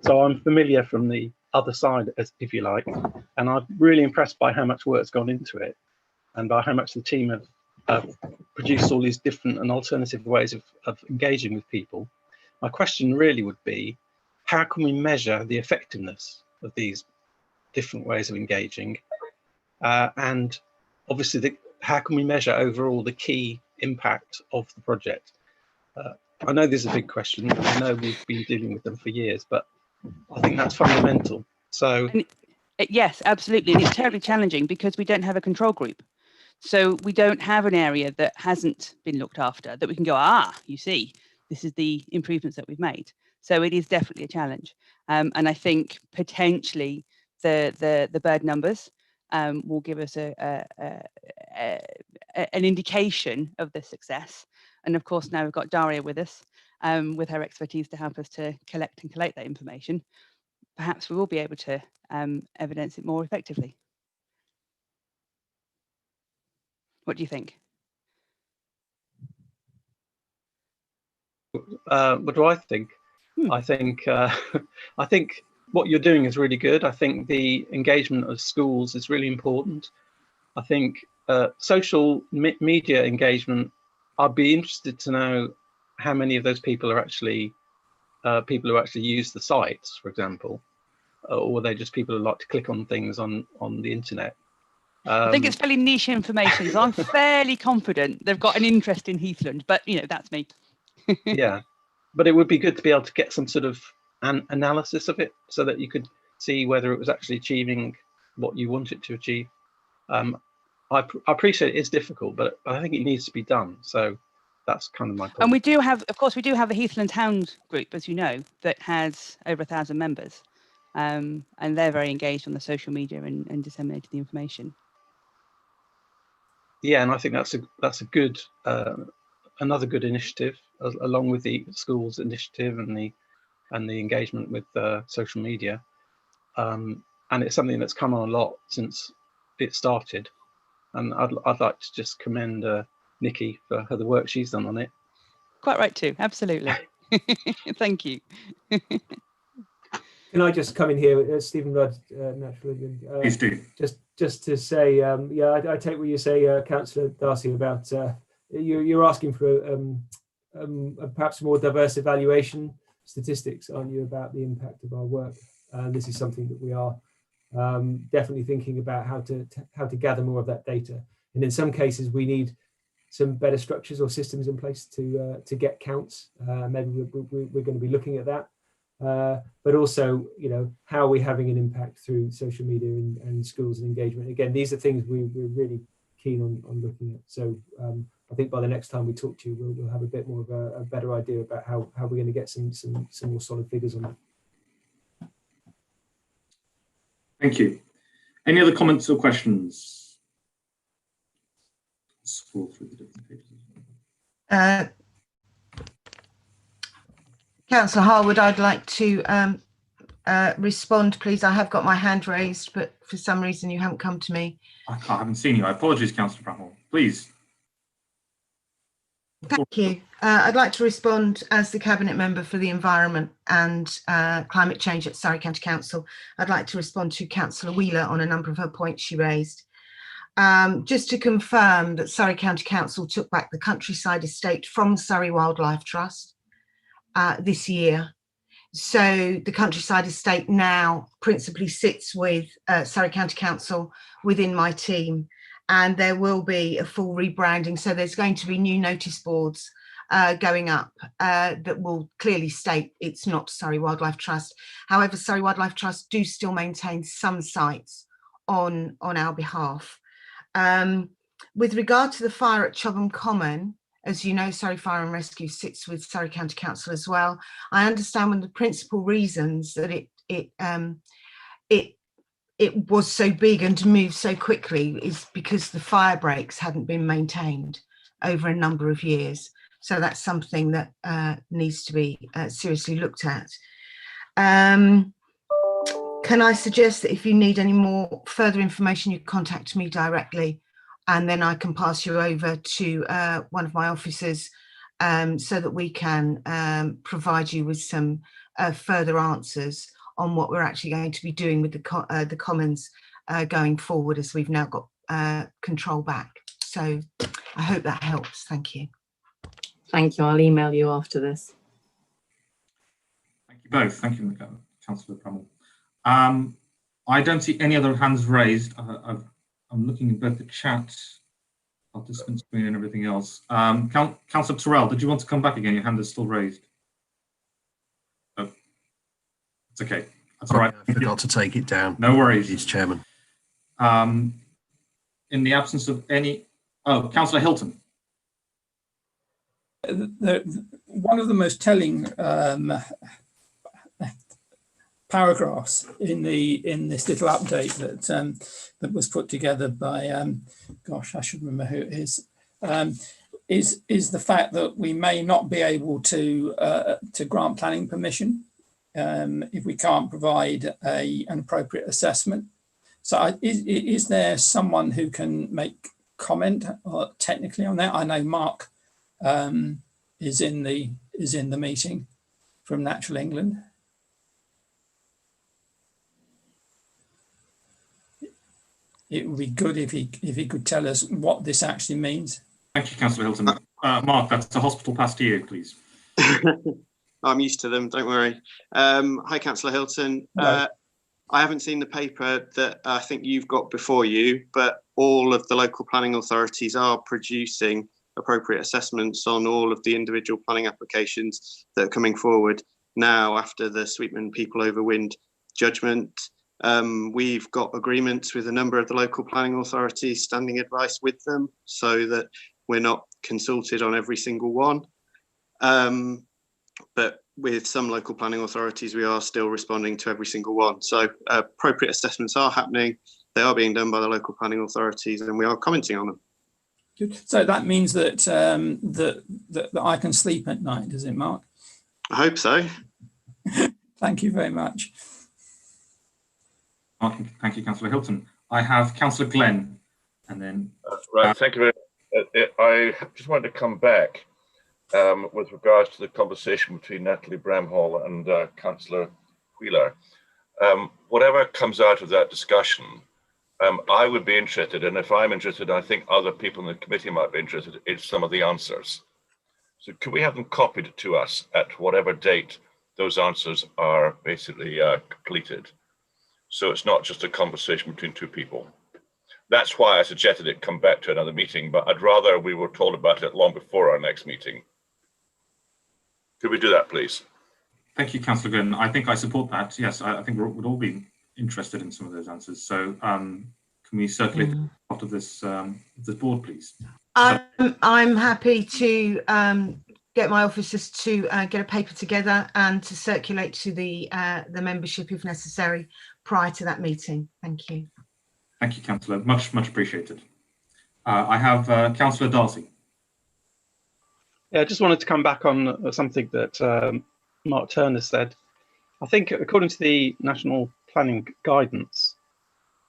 so I'm familiar from the other side, if you like, and I'm really impressed by how much work's gone into it and by how much the team have produced all these different and alternative ways of engaging with people. My question really would be, how can we measure the effectiveness of these different ways of engaging? And obviously, how can we measure overall the key impact of the project? I know this is a big question. I know we've been dealing with them for years, but I think that's fundamental. So yes, absolutely. And it's terribly challenging because we don't have a control group. So we don't have an area that hasn't been looked after that we can go, you see, this is the improvements that we've made. So it is definitely a challenge. And I think potentially the bird numbers will give us an indication of the success. And of course, now we've got Daria with us with her expertise to help us to collect that information. Perhaps we will be able to evidence it more effectively. What do you think? What do I think? I think what you're doing is really good. I think the engagement of schools is really important. I think social media engagement, I'd be interested to know how many of those people are actually people who actually use the sites, for example, or are they just people who like to click on things on the internet? I think it's fairly niche information, so I'm fairly confident they've got an interest in Heathland, but you know, that's me. Yeah, but it would be good to be able to get some sort of an analysis of it so that you could see whether it was actually achieving what you want it to achieve. I appreciate it's difficult, but I think it needs to be done. So that's kind of my point. And we do have, of course, we do have the Heathland Hound group, as you know, that has over 1,000 members. And they're very engaged on the social media and disseminating the information. Yeah, and I think that's a good another good initiative, along with the schools initiative and the engagement with social media. And it's something that's come on a lot since it started. And I'd like to just commend Nikki for the work she's done on it. Quite right too, absolutely. Thank you. Can I just come in here, Stephen Rudd, Natural England? Please do. Just to say, yeah, I take what you say, Councillor Darcy, about you're asking for perhaps more diverse evaluation statistics, aren't you, about the impact of our work? This is something that we are definitely thinking about how to gather more of that data. And in some cases, we need some better structures or systems in place to get counts. Maybe we're going to be looking at that. But also, you know, how are we having an impact through social media and schools and engagement? Again, these are things we're really keen on looking at. So I think by the next time we talk to you, we'll have a bit more of a better idea about how we're going to get some more solid figures on that. Thank you. Any other comments or questions? Scroll through the different pages. Councillor Harwood, I'd like to respond, please. I have got my hand raised, but for some reason you haven't come to me. I haven't seen you. I apologise, Councillor Bramhall. Please. Thank you. I'd like to respond as the Cabinet Member for the Environment and Climate Change at Surrey County Council. I'd like to respond to Councillor Wheeler on a number of her points she raised. Just to confirm that Surrey County Council took back the countryside estate from Surrey Wildlife Trust this year. So the countryside estate now principally sits with Surrey County Council within my team, and there will be a full rebranding. So there's going to be new notice boards going up that will clearly state it's not Surrey Wildlife Trust. However, Surrey Wildlife Trust do still maintain some sites on our behalf. With regard to the fire at Chobham Common, as you know, Surrey Fire and Rescue sits with Surrey County Council as well. I understand one of the principal reasons that it was so big and moved so quickly is because the fire breaks hadn't been maintained over a number of years. So that's something that needs to be seriously looked at. Can I suggest that if you need any more further information, you contact me directly, and then I can pass you over to one of my officers so that we can provide you with some further answers on what we're actually going to be doing with the Commons going forward, as we've now got control back. So I hope that helps. Thank you. Thank you. I'll email you after this. Thank you both. Thank you, Councillor Bramhall. I don't see any other hands raised. I'm looking at both the chat, participant screen and everything else. Councillor Terrell, did you want to come back again? Your hand is still raised. Oh, it's okay. That's all right. I forgot to take it down. No worries. Please, Chairman. In the absence of any... Oh, Councillor Hilton. One of the most telling paragraphs in this little update that was put together by gosh, I should remember who it is the fact that we may not be able to grant planning permission if we can't provide an appropriate assessment. So is there someone who can make comment technically on that? I know Mark is in the meeting from Natural England. It would be good if he could tell us what this actually means. Thank you, Councillor Hilton. Mark, that's a hospital pass to you, please. I'm used to them, don't worry. Hi, Councillor Hilton. I haven't seen the paper that I think you've got before you, but all of the local planning authorities are producing appropriate assessments on all of the individual planning applications that are coming forward now after the Sweetman People over Wind judgment. We've got agreements with a number of the local planning authorities, standing advice with them, so that we're not consulted on every single one. But with some local planning authorities, we are still responding to every single one. So appropriate assessments are happening. They are being done by the local planning authorities, and we are commenting on them. Good. So that means that that I can sleep at night, does it, Mark? I hope so. Thank you very much. Thank you, Councillor Hilton. I have Councillor Glenn, and then... Right, thank you very much. I just wanted to come back with regards to the conversation between Natalie Bramhall and Councillor Wheeler. Whatever comes out of that discussion, I would be interested, and if I'm interested, I think other people in the committee might be interested in some of the answers. So could we have them copied to us at whatever date those answers are basically completed? So it's not just a conversation between two people. That's why I suggested it come back to another meeting, but I'd rather we were told about it long before our next meeting. Could we do that, please? Thank you, Councillor Glenn. I think I support that. Yes, I think we'd all be interested in some of those answers. So can Can we circulate after this board, please? I'm happy to get my officers to get a paper together and to circulate to the membership if necessary prior to that meeting. Thank you. Thank you, Councillor. Much appreciated. I have Councillor Darcy. Yeah, I just wanted to come back on something that Mark Turner said. I think according to the National Planning Guidance,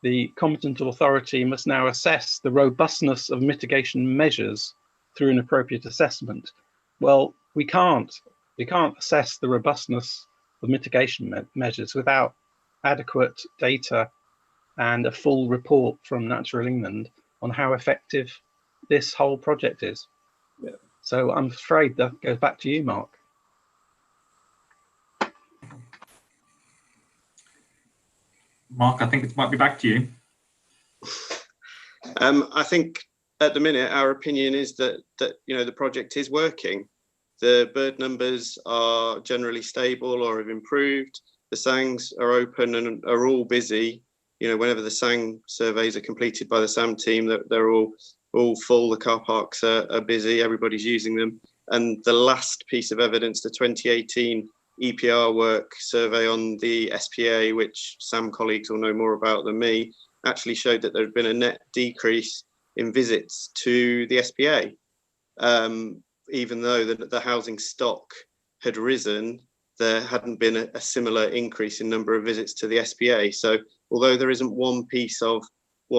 the competent authority must now assess the robustness of mitigation measures through an appropriate assessment. Well, we can't assess the robustness of mitigation measures without adequate data and a full report from Natural England on how effective this whole project is. Yeah. So I'm afraid that goes back to you, Mark. Mark, I think it might be back to you. I think at the minute our opinion is that the project is working. The bird numbers are generally stable or have improved. The SANGs are open and are all busy. Whenever the SANG surveys are completed by the SAM team, they're all full. The car parks are busy. Everybody's using them. And the last piece of evidence, the 2018 EPR work survey on the SPA, which SAM colleagues will know more about than me, actually showed that there had been a net decrease in visits to the SPA. Even though the housing stock had risen, there hadn't been a similar increase in number of visits to the SPA. So although there isn't one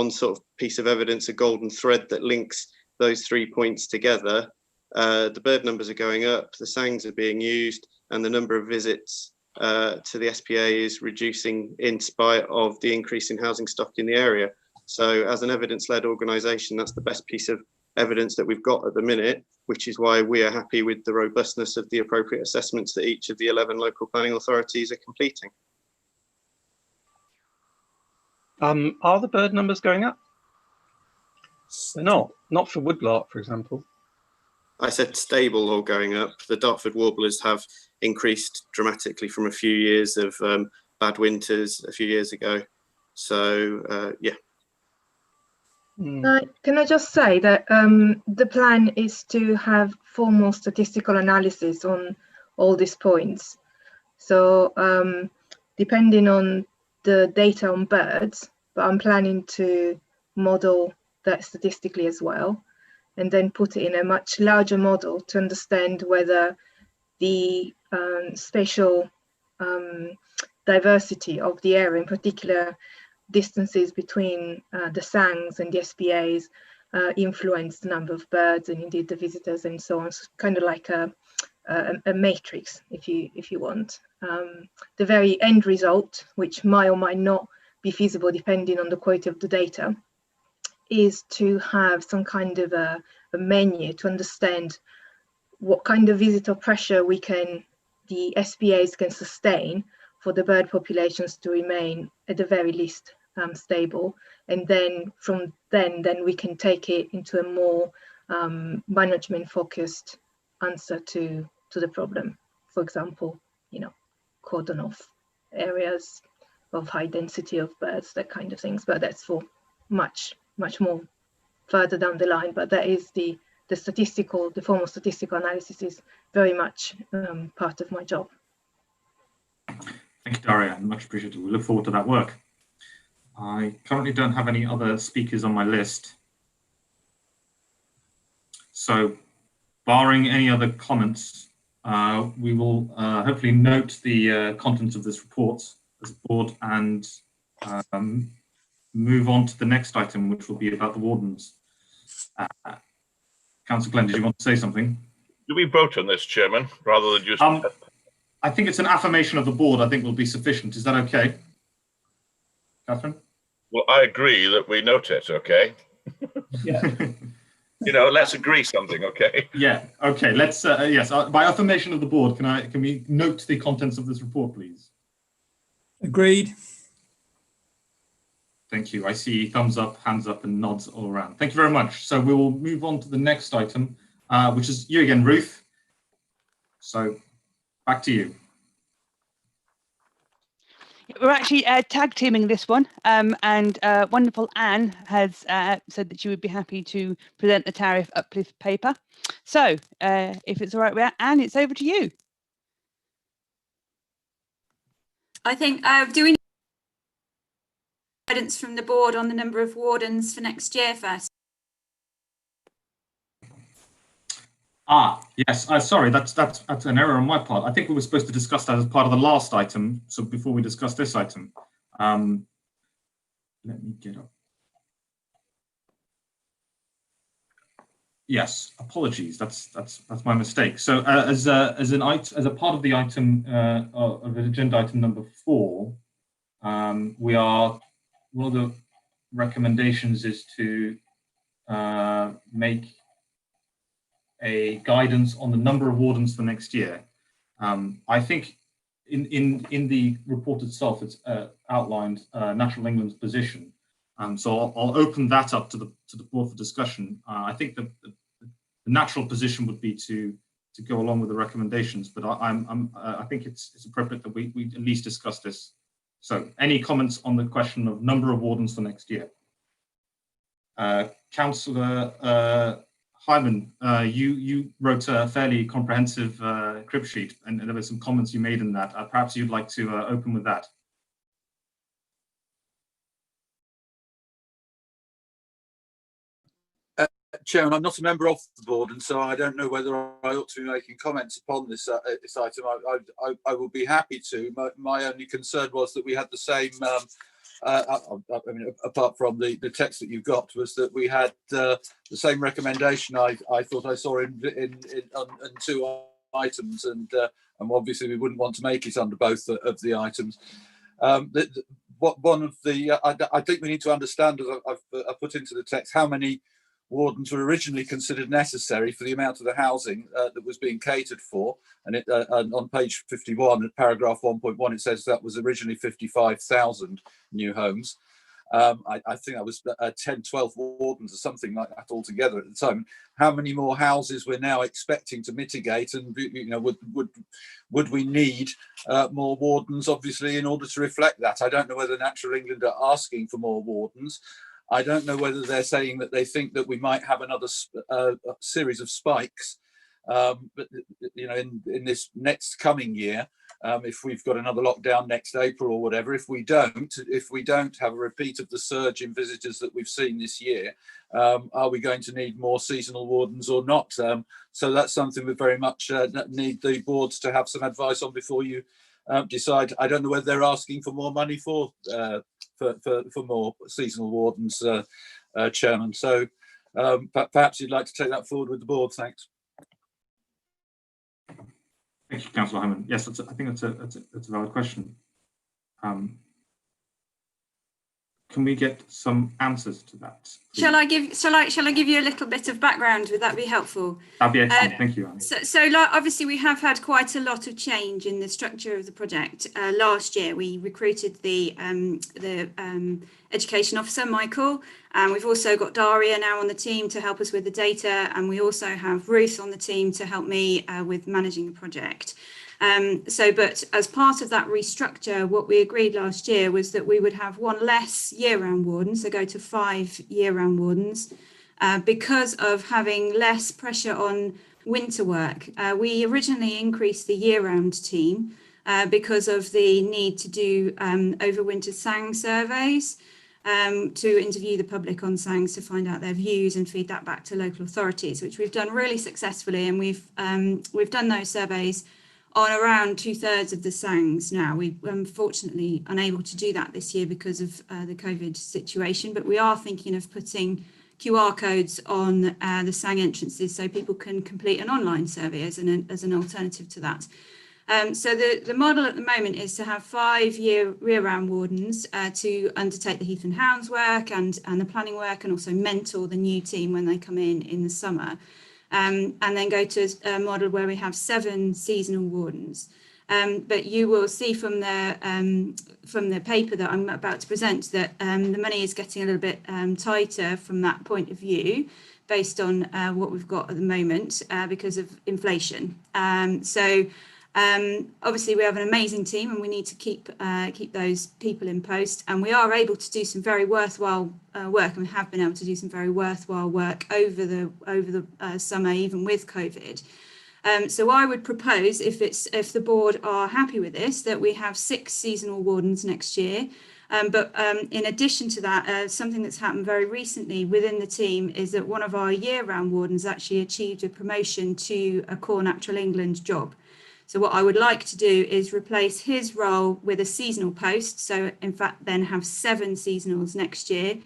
sort of piece of evidence, a golden thread that links those 3 points together, the bird numbers are going up, the SANGs are being used, and the number of visits to the SPA is reducing in spite of the increase in housing stock in the area. So as an evidence-led organisation, that's the best piece of evidence that we've got at the minute, which is why we are happy with the robustness of the appropriate assessments that each of the 11 local planning authorities are completing. Are the bird numbers going up? They're not for woodlark, for example. I said stable or going up. The Dartford warblers have increased dramatically from a few years of bad winters a few years ago. So, yeah. Can I just say that the plan is to have formal statistical analysis on all these points. So depending on the data on birds, but I'm planning to model that statistically as well, and then put it in a much larger model to understand whether the spatial diversity of the area, in particular distances between the SANGs and the SPAs, influence the number of birds and indeed the visitors and so on. So kind of like a matrix, if you want. The very end result, which might or might not be feasible depending on the quality of the data, is to have some kind of a menu to understand what kind of visitor pressure the SPAs can sustain for the bird populations to remain at the very least stable, and then from then we can take it into a more management focused answer to the problem. For example, cordon off areas of high density of birds, that kind of things, but that's for much more further down the line. But that is the formal statistical analysis is very much part of my job. Thank you, Daria. Much appreciated. We look forward to that work. I currently don't have any other speakers on my list. So, barring any other comments, we will hopefully note the contents of this report as a board and move on to the next item, which will be about the wardens. Councillor Glenn, did you want to say something? Do we vote on this, Chairman, rather than just... I think it's an affirmation of the board, I think will be sufficient. Is that okay? Catherine? Well, I agree that we note it, okay? Yeah. Let's agree something, okay? Yeah, okay, let's, yes, by affirmation of the board, can we note the contents of this report, please? Agreed. Thank you. I see thumbs up, hands up, and nods all around. Thank you very much. So we will move on to the next item, which is you again, Ruth. So back to you. we're actually tag teaming this one, and wonderful Anne has said that she would be happy to present the tariff uplift paper. So if it's all right with Anne, it's over to you. I think, do we need guidance from the board on the number of wardens for next year first? Yes, sorry, that's an error on my part. I think we were supposed to discuss that as part of the last item, so before we discuss this item. Let me get up. Yes, apologies, that's my mistake. So as a part of the item of agenda item number 4, we are, one of the recommendations is to make a guidance on the number of wardens for next year. I think in the report itself, it's outlined Natural England's position. So I'll open that up to the board for discussion. I think the natural position would be to go along with the recommendations, but I think it's appropriate that we at least discuss this. So any comments on the question of number of wardens for next year? Councillor Hyman, you wrote a fairly comprehensive crib sheet, and there were some comments you made in that. Perhaps you'd like to open with that. Chairman, I'm not a member of the board, and so I don't know whether I ought to be making comments upon this this item. I will be happy to. My only concern was that we had the same. I mean, apart from the text that you've got, was that we had the same recommendation. I thought I saw in 2 items, and obviously we wouldn't want to make it under both of the items. One of the I think we need to understand, as I've put into the text, how many wardens were originally considered necessary for the amount of the housing that was being catered for. And on page 51, at paragraph 1.1, it says that was originally 55,000 new homes. I think that was 10, 12 wardens or something like that altogether at the time. How many more houses we're now expecting to mitigate, and would we need more wardens, obviously, in order to reflect that? I don't know whether Natural England are asking for more wardens. I don't know whether they're saying that they think that we might have another series of spikes, but in this next coming year, if we've got another lockdown next April or whatever, if we don't have a repeat of the surge in visitors that we've seen this year, are we going to need more seasonal wardens or not? So that's something we very much need the boards to have some advice on before you decide. I don't know whether they're asking for more money for more seasonal wardens, Chairman. So perhaps you'd like to take that forward with the board. Thanks. Thank you, Councillor Hyman. Yes, I think that's a valid question. Can we get some answers to that, please? Shall I give you a little bit of background? Would that be helpful? That'd be excellent. Thank you, Anne. So obviously we have had quite a lot of change in the structure of the project. Last year we recruited the education officer, Michael, and we've also got Daria now on the team to help us with the data, and we also have Ruth on the team to help me with managing the project. But as part of that restructure, what we agreed last year was that we would have 1 less year-round warden, so go to 5 year-round wardens, because of having less pressure on winter work. We originally increased the year-round team because of the need to do overwinter SANG surveys, to interview the public on SANGs to find out their views and feed that back to local authorities, which we've done really successfully, and we've done those surveys on around 2/3 of the SANGs now. We're unfortunately unable to do that this year because of the COVID situation, but we are thinking of putting QR codes on the SANG entrances so people can complete an online survey as an alternative to that. So the model at the moment is to have 5 year-round wardens to undertake the Heath and Hounds work and the planning work, and also mentor the new team when they come in the summer. And then go to a model where we have 7 seasonal wardens. But you will see from the paper that I'm about to present that the money is getting a little bit tighter from that point of view, based on what we've got at the moment because of inflation. So Obviously, we have an amazing team, and we need to keep those people in post. And we are able to do some very worthwhile work, and we have been able to do some very worthwhile work over the summer, even with COVID. So I would propose, if the board are happy with this, that we have 6 seasonal wardens next year. But in addition to that, something that's happened very recently within the team is that one of our year-round wardens actually achieved a promotion to a core Natural England job. So what I would like to do is replace his role with a seasonal post. So in fact, then have 7 seasonals next year,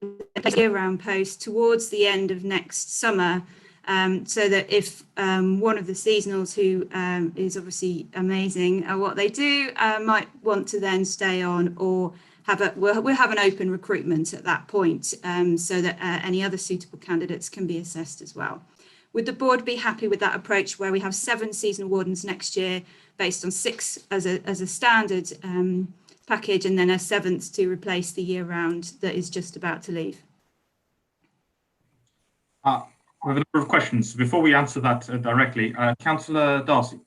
a year-round post towards the end of next summer. So that if one of the seasonals who is obviously amazing at what they do might want to then stay on, or we'll have an open recruitment at that point, so that any other suitable candidates can be assessed as well. Would the board be happy with that approach, where we have 7 seasonal wardens next year based on 6 as a standard package, and then a 7th to replace the year-round that is just about to leave? We have a number of questions. Before we answer that directly, Councillor Darcy.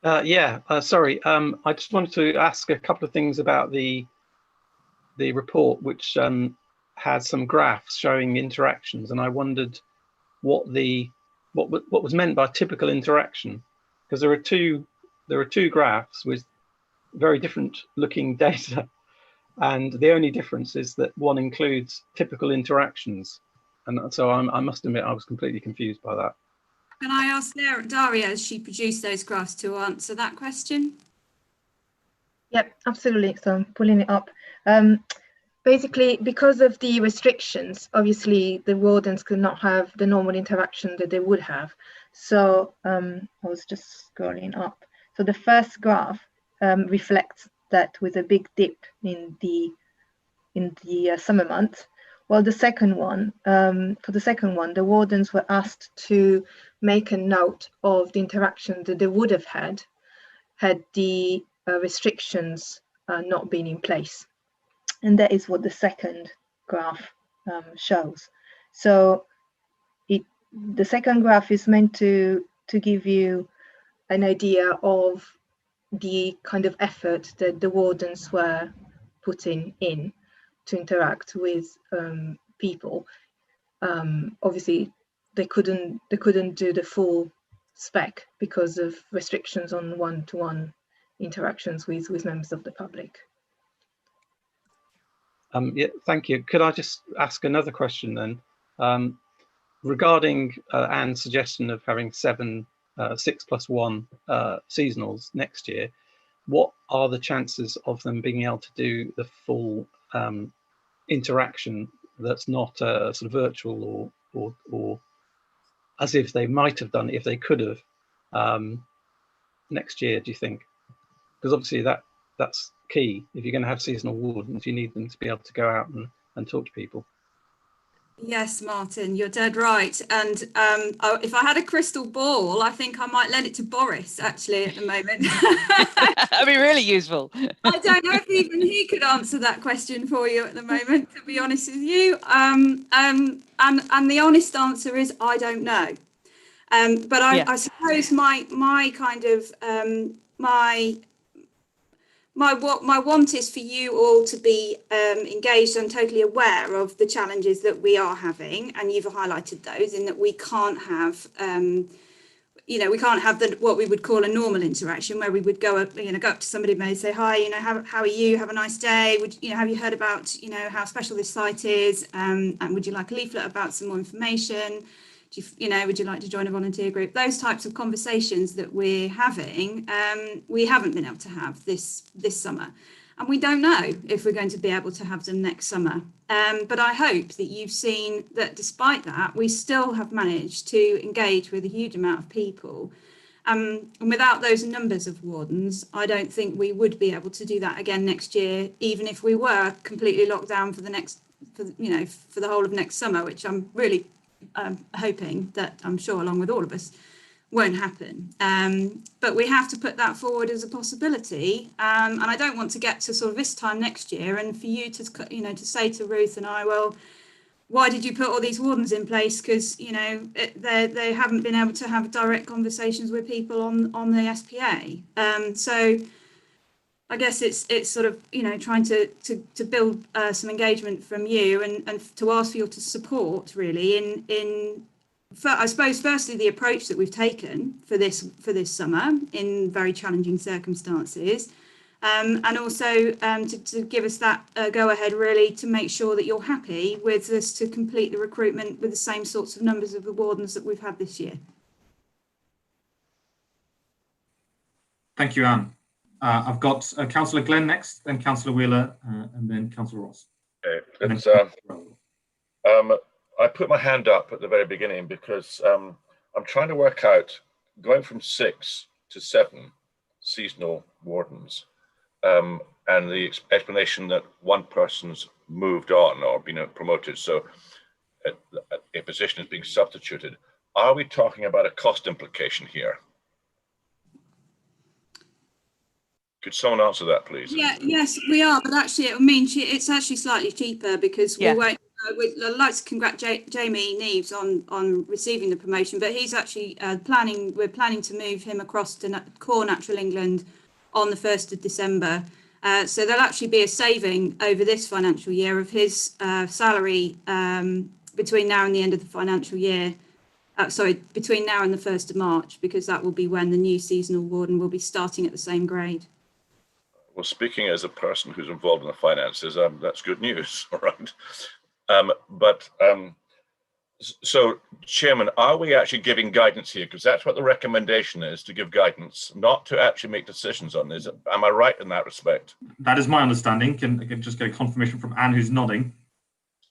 Sorry. I just wanted to ask a couple of things about the report, which had some graphs showing interactions, and I wondered what was meant by typical interaction, because there are two graphs with very different looking data, and the only difference is that one includes typical interactions, and so I must admit I was completely confused by that. Can I ask Daria, as she produced those graphs, to answer that question? Yep, absolutely. So I'm pulling it up. Basically, because of the restrictions, obviously the wardens could not have the normal interaction that they would have. So I was just scrolling up. So the first graph reflects that with a big dip in the summer months. While the second one, the wardens were asked to make a note of the interaction that they would have had the restrictions not been in place. And that is what the second graph shows. So the second graph is meant to give you an idea of the kind of effort that the wardens were putting in to interact with people. Obviously, they couldn't do the full spec because of restrictions on one-to-one interactions with members of the public. Yeah, thank you. Could I just ask another question then? Regarding Anne's suggestion of having 6 + 1 seasonals next year, what are the chances of them being able to do the full interaction that's not sort of virtual or as if they might have done if they could have next year, do you think? Because obviously that's key. If you're going to have seasonal wardens, you need them to be able to go out and talk to people. Yes, Martin, you're dead right. And if I had a crystal ball, I think I might lend it to Boris, actually, at the moment. That'd be really useful. I don't know if even he could answer that question for you at the moment, to be honest with you. And the honest answer is, I don't know. But I suppose my kind of my want is for you all to be engaged and totally aware of the challenges that we are having, and you've highlighted those, in that we can't have we can't have what we would call a normal interaction, where we would go up to somebody, maybe say, hi, how are you, have a nice day, have you heard about how special this site is, and would you like a leaflet about some more information? Would you like to join a volunteer group? Those types of conversations that we're having, we haven't been able to have this summer. And we don't know if we're going to be able to have them next summer. But I hope that you've seen that despite that, we still have managed to engage with a huge amount of people. And without those numbers of wardens, I don't think we would be able to do that again next year, even if we were completely locked down for the whole of next summer, which I'm really hoping that, I'm sure along with all of us, won't happen. But we have to put that forward as a possibility, and I don't want to get to sort of this time next year and for you to to say to Ruth and I, well, why did you put all these wardens in place? Because, you know, they haven't been able to have direct conversations with people on the SPA. So I guess it's sort of, you know, trying to build some engagement from you and to ask for your support really I suppose firstly the approach that we've taken for this summer in very challenging circumstances, and also to give us that go ahead really to make sure that you're happy with us to complete the recruitment with the same sorts of numbers of the wardens that we've had this year. Thank you, Anne. I've got Councillor Glenn next, then Councillor Wheeler, and then Councillor Ross. Okay, I put my hand up at the very beginning because I'm trying to work out going from 6 to 7 seasonal wardens, and the explanation that one person's moved on or been promoted, so a position is being substituted. Are we talking about a cost implication here? Could someone answer that, please? Yeah, yes, we are, but actually it means it's actually slightly cheaper because we won't. I'd like to congratulate Jamie Neves on receiving the promotion, but he's actually we're planning to move him across to Core Natural England on the 1st of December. So there'll actually be a saving over this financial year of his salary between now and the end of the financial year. Between now and the 1st of March, because that will be when the new seasonal warden will be starting at the same grade. Well, speaking as a person who's involved in the finances, that's good news, all right. So, Chairman, are we actually giving guidance here? Because that's what the recommendation is, to give guidance, not to actually make decisions on this. Am I right in that respect? That is my understanding. Can I just get a confirmation from Anne, who's nodding?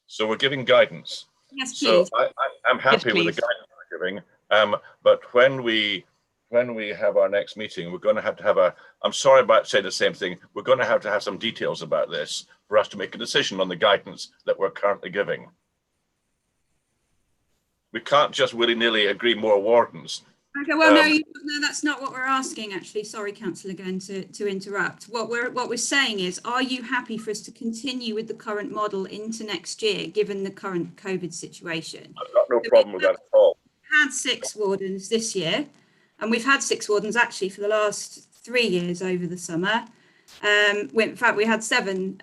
So we're giving guidance. Yes, please. So I'm happy with the guidance we're giving, but when we have our next meeting, we're going to have a, I'm sorry about saying the same thing, we're going to have some details about this for us to make a decision on the guidance that we're currently giving. We can't just willy-nilly agree more wardens. Okay, well, no, that's not what we're asking, actually. Sorry, Councillor, again, to interrupt. What we're saying is, are you happy for us to continue with the current model into next year, given the current COVID situation? I've got no problem with that at all. We had 6 wardens this year, and we've had 6 wardens actually for the last 3 years over the summer. In fact, we had 7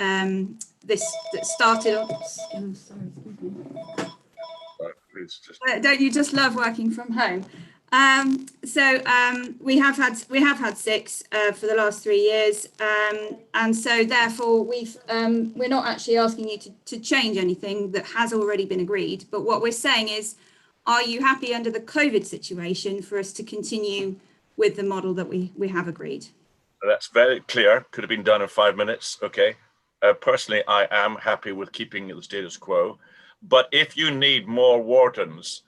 that started on. Oh, sorry, excuse me. Don't you just love working from home? We have had 6 for the last 3 years, and so therefore we're not actually asking you to change anything that has already been agreed. But what we're saying is, are you happy under the COVID situation for us to continue with the model that we have agreed? That's very clear. Could have been done in 5 minutes. Okay. Personally, I am happy with keeping the status quo. But if you need more wardens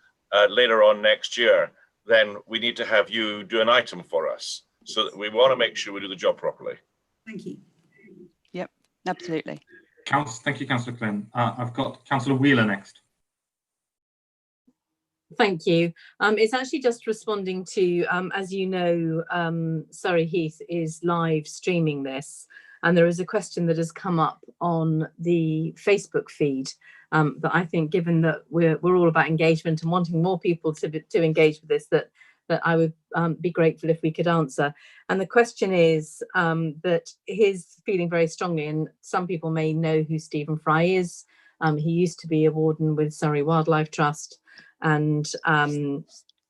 later on next year, then we need to have you do an item for us. So that we want to make sure we do the job properly. Thank you. Yep, absolutely. Thank you, Councillor Glenn. I've got Councillor Wheeler next. Thank you. It's actually just responding to, as you know, Surrey Heath is live streaming this, and there is a question that has come up on the Facebook feed that I think, given that we're all about engagement and wanting more people to engage with this, that I would be grateful if we could answer. And the question is that he's feeling very strongly, and some people may know who Stephen Fry is. He used to be a warden with Surrey Wildlife Trust, and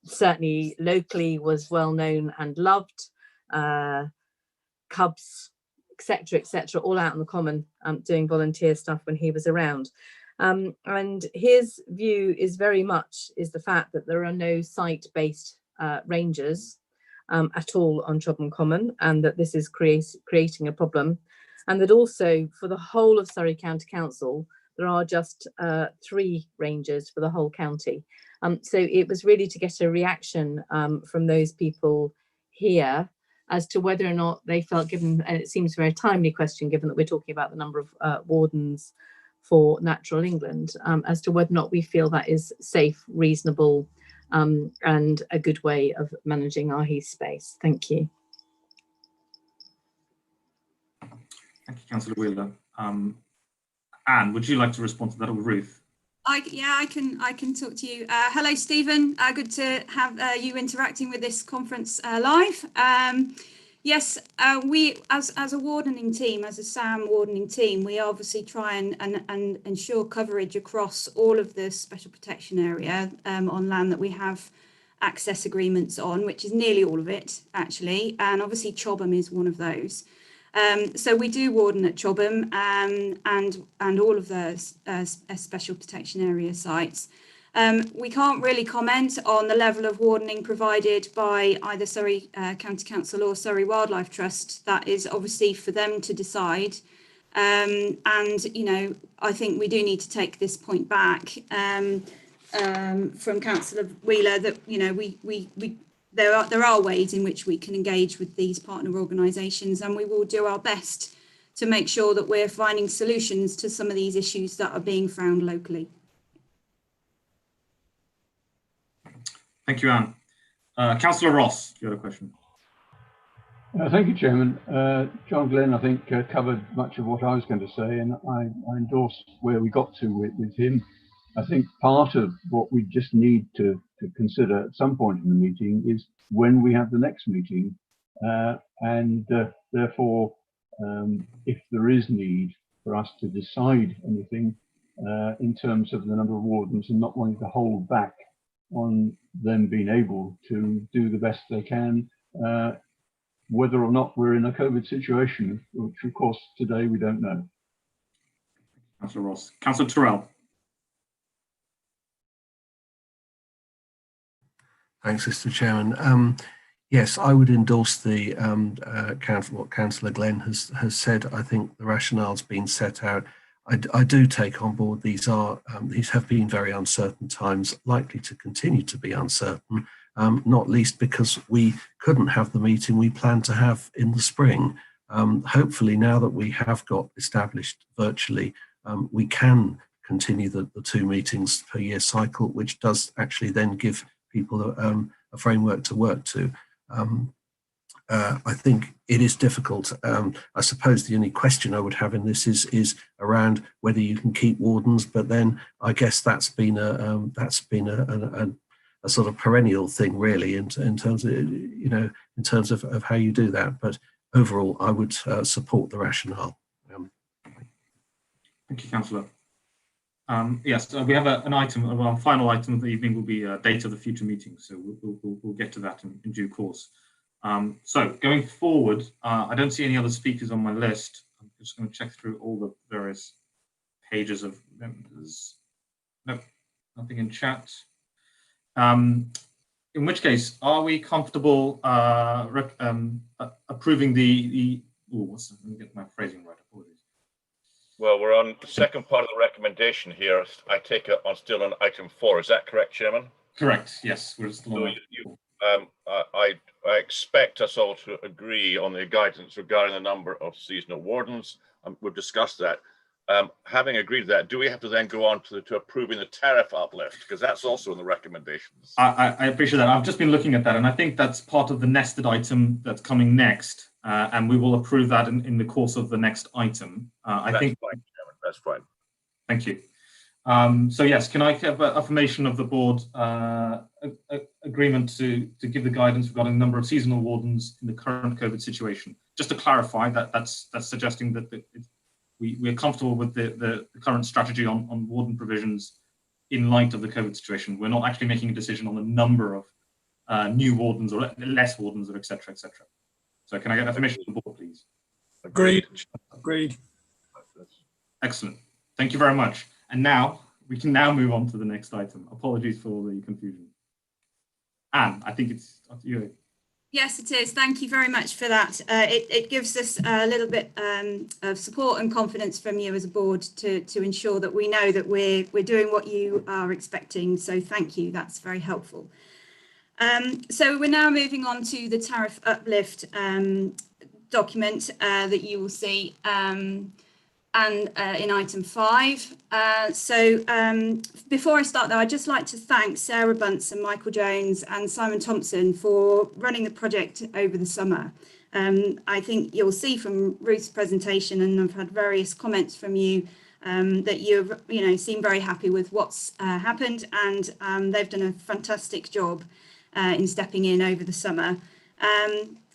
certainly locally was well known and loved. Cubs, etc., all out on the common doing volunteer stuff when he was around. And his view is very much the fact that there are no site-based rangers at all on Chobham Common, and that this is creating a problem, and that also for the whole of Surrey County Council there are just 3 rangers for the whole county. So it was really to get a reaction from those people here as to whether or not they felt, given, and it seems a very timely question given that we're talking about the number of wardens for Natural England, as to whether or not we feel that is safe, reasonable, and a good way of managing our heath space. Thank you. Thank you, Councillor Wheeler. Anne, would you like to respond to that, or Ruth? I can talk to you. Hello, Stephen. Good to have you interacting with this conference live. Yes, we as a wardening team, as a SAM wardening team, we obviously try and ensure coverage across all of the special protection area on land that we have access agreements on, which is nearly all of it actually, and obviously Chobham is one of those. So we do warden at Chobham and all of those special protection area sites. We can't really comment on the level of wardening provided by either Surrey County Council or Surrey Wildlife Trust. That is obviously for them to decide. And, you know, I think we do need to take this point back from Councillor Wheeler that, you know, there are ways in which we can engage with these partner organisations, and we will do our best to make sure that we're finding solutions to some of these issues that are being found locally. Thank you, Anne. Councillor Ross, you had a question. Thank you, Chairman. John Glenn, I think, covered much of what I was going to say, and I endorse where we got to with him. I think part of what we just need to consider at some point in the meeting is when we have the next meeting, and therefore, if there is need for us to decide anything in terms of the number of wardens and not wanting to hold back on them being able to do the best they can, whether or not we're in a COVID situation, which of course today we don't know. Councillor Ross. Councillor Tyrrell. Thanks, Mr. Chairman. Yes, I would endorse the what Councillor Glenn has said. I think the rationale's been set out. I do take on board these have been very uncertain times, likely to continue to be uncertain, not least because we couldn't have the meeting we planned to have in the spring. Hopefully, now that we have got established virtually, we can continue the 2 meetings per year cycle, which does actually then give people a framework to work to. I think it is difficult. I suppose the only question I would have in this is around whether you can keep wardens, but then I guess that's been a sort of perennial thing, really, in terms of, you know, in terms of how you do that. But overall, I would support the rationale. Thank you, Councillor. Yes, we have an item. Our final item of the evening will be date of the future meeting, so we'll get to that in due course. So going forward, I don't see any other speakers on my list. I'm just going to check through all the various pages of members. No, nothing in chat. In which case, are we comfortable approving the let me get my phrasing right. Apologies. Well, we're on the second part of the recommendation here. I take it on still on item 4. Is that correct, Chairman? Correct. Yes, we're still on. I expect us all to agree on the guidance regarding the number of seasonal wardens. We've discussed that. Having agreed to that, do we have to then go on to approving the tariff uplift? Because that's also in the recommendations. I appreciate that. I've just been looking at that, and I think that's part of the nested item that's coming next, and we will approve that in the course of the next item. I think fine, Chairman. That's fine. Thank you. So yes, can I have an affirmation of the board agreement to give the guidance regarding the number of seasonal wardens in the current COVID situation? Just to clarify, that's suggesting that we're comfortable with the current strategy on warden provisions in light of the COVID situation. We're not actually making a decision on the number of new wardens or less wardens, or et cetera, et cetera. So can I get affirmation of the board, please? Agreed. Agreed. Excellent. Thank you very much. And now we can move on to the next item. Apologies for the confusion. Anne, I think it's up to you. Yes, it is. Thank you very much for that. It gives us a little bit of support and confidence from you as a board to ensure that we know that we're doing what you are expecting. So thank you. That's very helpful. So we're now moving on to the tariff uplift document that you will see in item 5. Before I start though, I'd just like to thank Sarah Bunce and Michael Jones and Simon Thompson for running the project over the summer. I think you'll see from Ruth's presentation, and I've had various comments from you that you seem very happy with what's happened, and they've done a fantastic job in stepping in over the summer.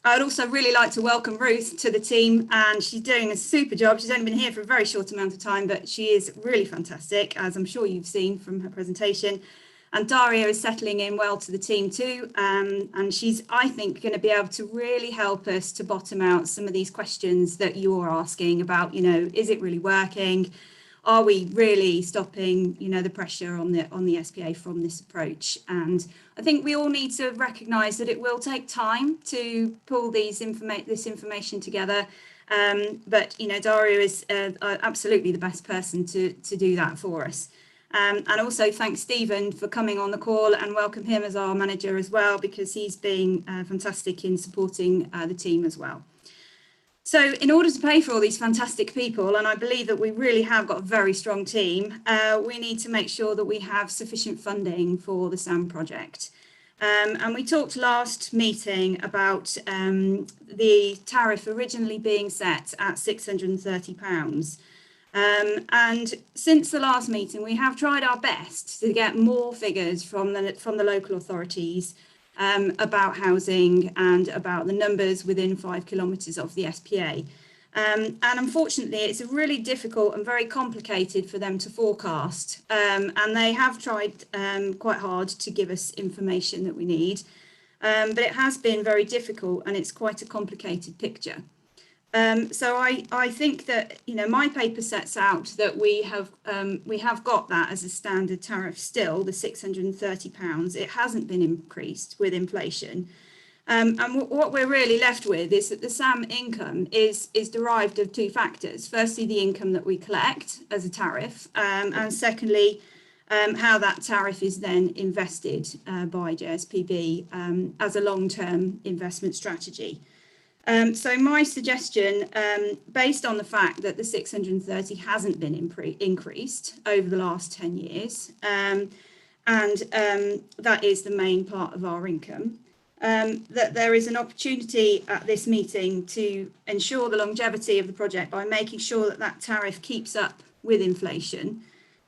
I'd also really like to welcome Ruth to the team, and she's doing a super job. She's only been here for a very short amount of time, but she is really fantastic, as I'm sure you've seen from her presentation. And Daria is settling in well to the team too, and she's, I think, going to be able to really help us to bottom out some of these questions that you're asking about, is it really working? Are we really stopping, the pressure on the SPA from this approach? And I think we all need to recognise that it will take time to pull this information together. But Daria is absolutely the best person to do that for us. And also thank Stephen for coming on the call, and welcome him as our manager as well, because he's been fantastic in supporting the team as well. So in order to pay for all these fantastic people, and I believe that we really have got a very strong team, we need to make sure that we have sufficient funding for the SAM project. And we talked last meeting about the tariff originally being set at £630. And since the last meeting, we have tried our best to get more figures from the local authorities about housing and about the numbers within 5 kilometres of the SPA. And unfortunately, it's really difficult and very complicated for them to forecast. And they have tried quite hard to give us information that we need. But it has been very difficult, and it's quite a complicated picture. So I think that, my paper sets out that we have got that as a standard tariff still, the £630. It hasn't been increased with inflation. And what we're really left with is that the SAM income is derived of two factors. Firstly, the income that we collect as a tariff, and secondly, how that tariff is then invested by JSPB as a long-term investment strategy. So my suggestion, based on the fact that the 630 hasn't been increased over the last 10 years, and that is the main part of our income, that there is an opportunity at this meeting to ensure the longevity of the project by making sure that that tariff keeps up with inflation.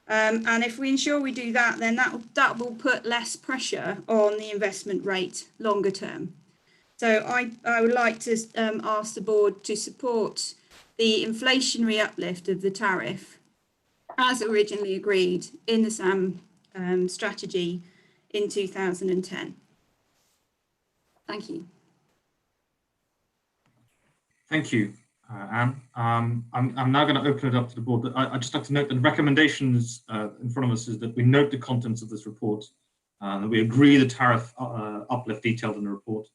And if we ensure we do that, then that will put less pressure on the investment rate longer term. So I would like to ask the board to support the inflationary uplift of the tariff as originally agreed in the SAM strategy in 2010. Thank you. Thank you, Anne. I'm now going to open it up to the board. But I'd just like to note that the recommendations in front of us is that we note the contents of this report, that we agree the tariff uplift detailed in the report,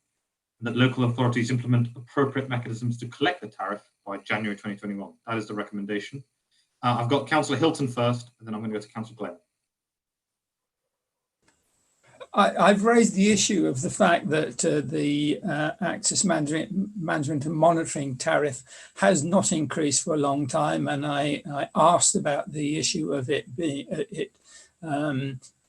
that local authorities implement appropriate mechanisms to collect the tariff by January 2021. That is the recommendation. I've got Councillor Hilton first, and then I'm going to go to Councillor Glenn. I've raised the issue of the fact that the access management and monitoring tariff has not increased for a long time, and I asked about the issue of it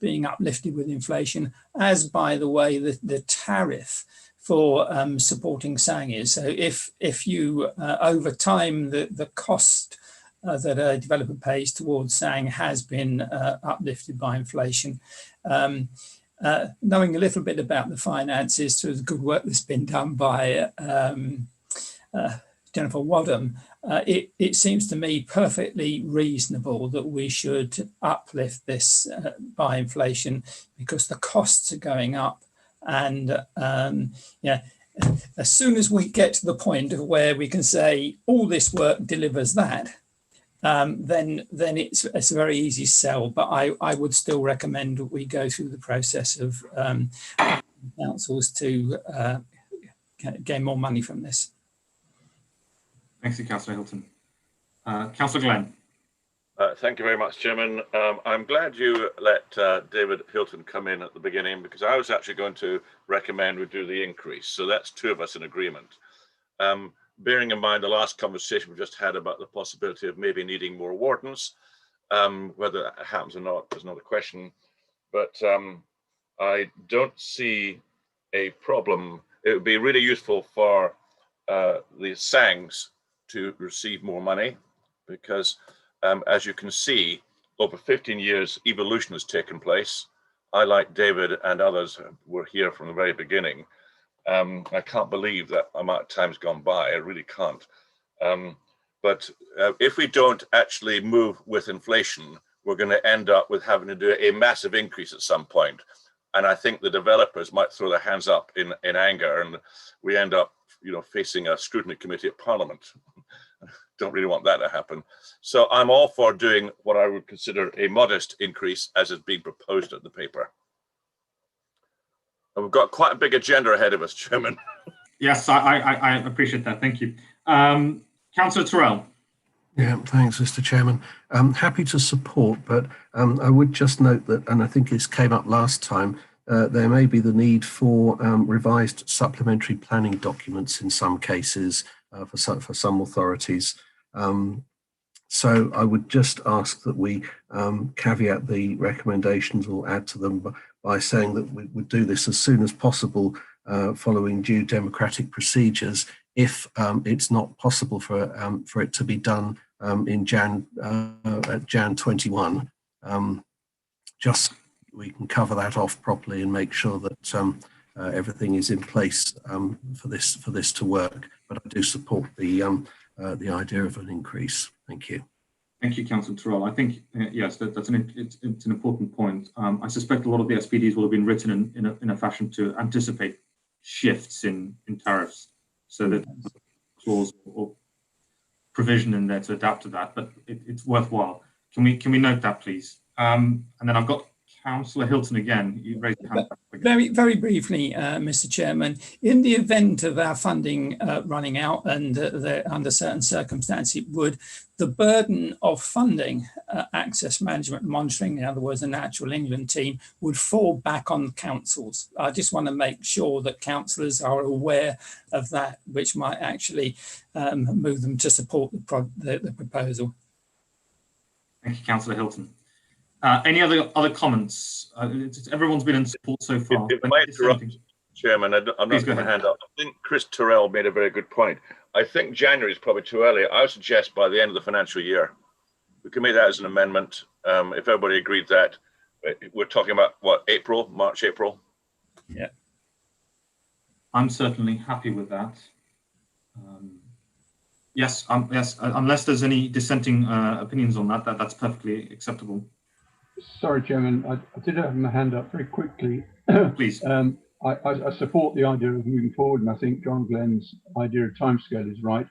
being uplifted with inflation, as by the way the tariff for supporting SANG is. So if you over time the cost that a developer pays towards SANG has been uplifted by inflation. Knowing a little bit about the finances through the good work that's been done by Jennifer Wadham, it seems to me perfectly reasonable that we should uplift this by inflation, because the costs are going up. And as soon as we get to the point of where we can say all this work delivers that, then it's a very easy sell. But I would still recommend that we go through the process of councils to gain more money from this. Thanks, Councillor Hilton. Councillor Glenn. Thank you very much, Chairman. I'm glad you let David Hilton come in at the beginning, because I was actually going to recommend we do the increase. So that's two of us in agreement. Bearing in mind the last conversation we just had about the possibility of maybe needing more wardens, whether that happens or not is not a question. But I don't see a problem. It would be really useful for the SANGs to receive more money, because as you can see, over 15 years, evolution has taken place. I, like David and others, were here from the very beginning. I can't believe that amount of time's gone by. I really can't. But if we don't actually move with inflation, we're going to end up with having to do a massive increase at some point. And I think the developers might throw their hands up in anger, and we end up, facing a scrutiny committee at Parliament. Don't really want that to happen. So I'm all for doing what I would consider a modest increase as is being proposed at the paper. And we've got quite a big agenda ahead of us, Chairman. Yes, I appreciate that. Thank you. Councillor Tyrrell. Yeah, thanks, Mr. Chairman. Happy to support, but I would just note that, and I think this came up last time, there may be the need for revised supplementary planning documents in some cases for some authorities. So I would just ask that we caveat the recommendations or add to them by saying that we would do this as soon as possible following due democratic procedures if it's not possible for it to be done in Jan 21. Just we can cover that off properly and make sure that everything is in place for this to work. But I do support the idea of an increase. Thank you. Thank you, Councillor Tyrrell. I think yes, it's an important point. I suspect a lot of the SPDs will have been written in a fashion to anticipate shifts in tariffs, so that clause or provision in there to adapt to that. But it's worthwhile. Can we note that, please? And then I've got Councillor Hilton again. You raised your hand. Very briefly, Mr. Chairman, in the event of our funding running out and under certain circumstances, would the burden of funding access management and monitoring, in other words, the Natural England team, would fall back on councils? I just want to make sure that councillors are aware of that, which might actually move them to support the proposal. Thank you, Councillor Hilton. Any other comments? Everyone's been in support so far. If I might interrupt, Chairman, I'm not going to hand up. I think Chris Tyrrell made a very good point. I think January is probably too early. I would suggest by the end of the financial year. We can make that as an amendment. If everybody agreed that, we're talking about what, March, April? Yeah. I'm certainly happy with that. Yes, unless there's any dissenting opinions on that, that's perfectly acceptable. Sorry, Chairman, I did have my hand up very quickly. Please. I support the idea of moving forward, and I think John Glenn's idea of timescale is right.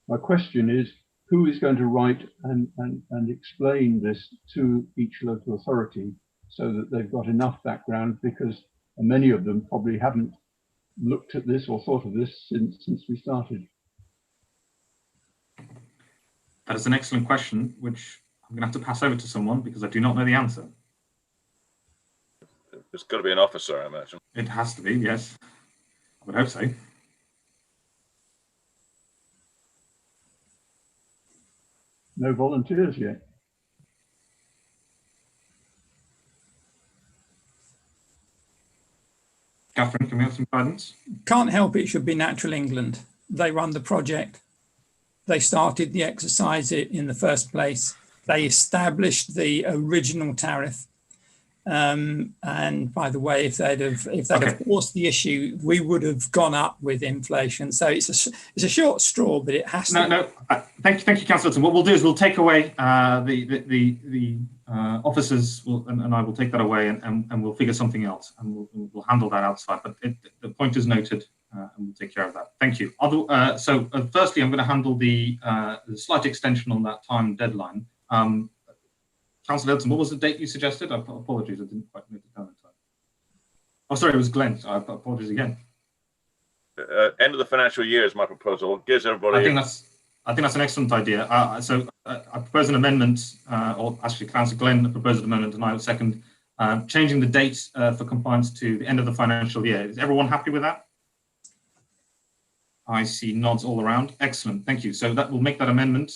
My question is, who is going to write and explain this to each local authority so that they've got enough background, because many of them probably haven't looked at this or thought of this since we started? That is an excellent question, which I'm going to have to pass over to someone because I do not know the answer. There's got to be an officer, I imagine. It has to be, yes. I would hope so. No volunteers yet. Catherine, can we have some guidance? Can't help it, should be Natural England. They run the project. They started the exercise in the first place. They established the original tariff. And by the way, if they'd have forced the issue, we would have gone up with inflation. So it's a short straw, but it has to. Thank you, Councillor Hilton. What we'll do is we'll take away the officers, and I will take that away, and we'll figure something else, and we'll handle that outside. But the point is noted, and we'll take care of that. Thank you. So firstly, I'm going to handle the slight extension on that time deadline. Councillor Hilton, what was the date you suggested? Apologies, I didn't quite note it down in time. Oh, sorry, it was Glenn. Apologies again. End of the financial year is my proposal. Gives everybody. I think that's an excellent idea. So I propose an amendment, or actually Councillor Glenn proposed an amendment, and I would second changing the date for compliance to the end of the financial year. Is everyone happy with that? I see nods all around. Excellent, thank you. So that will make that amendment.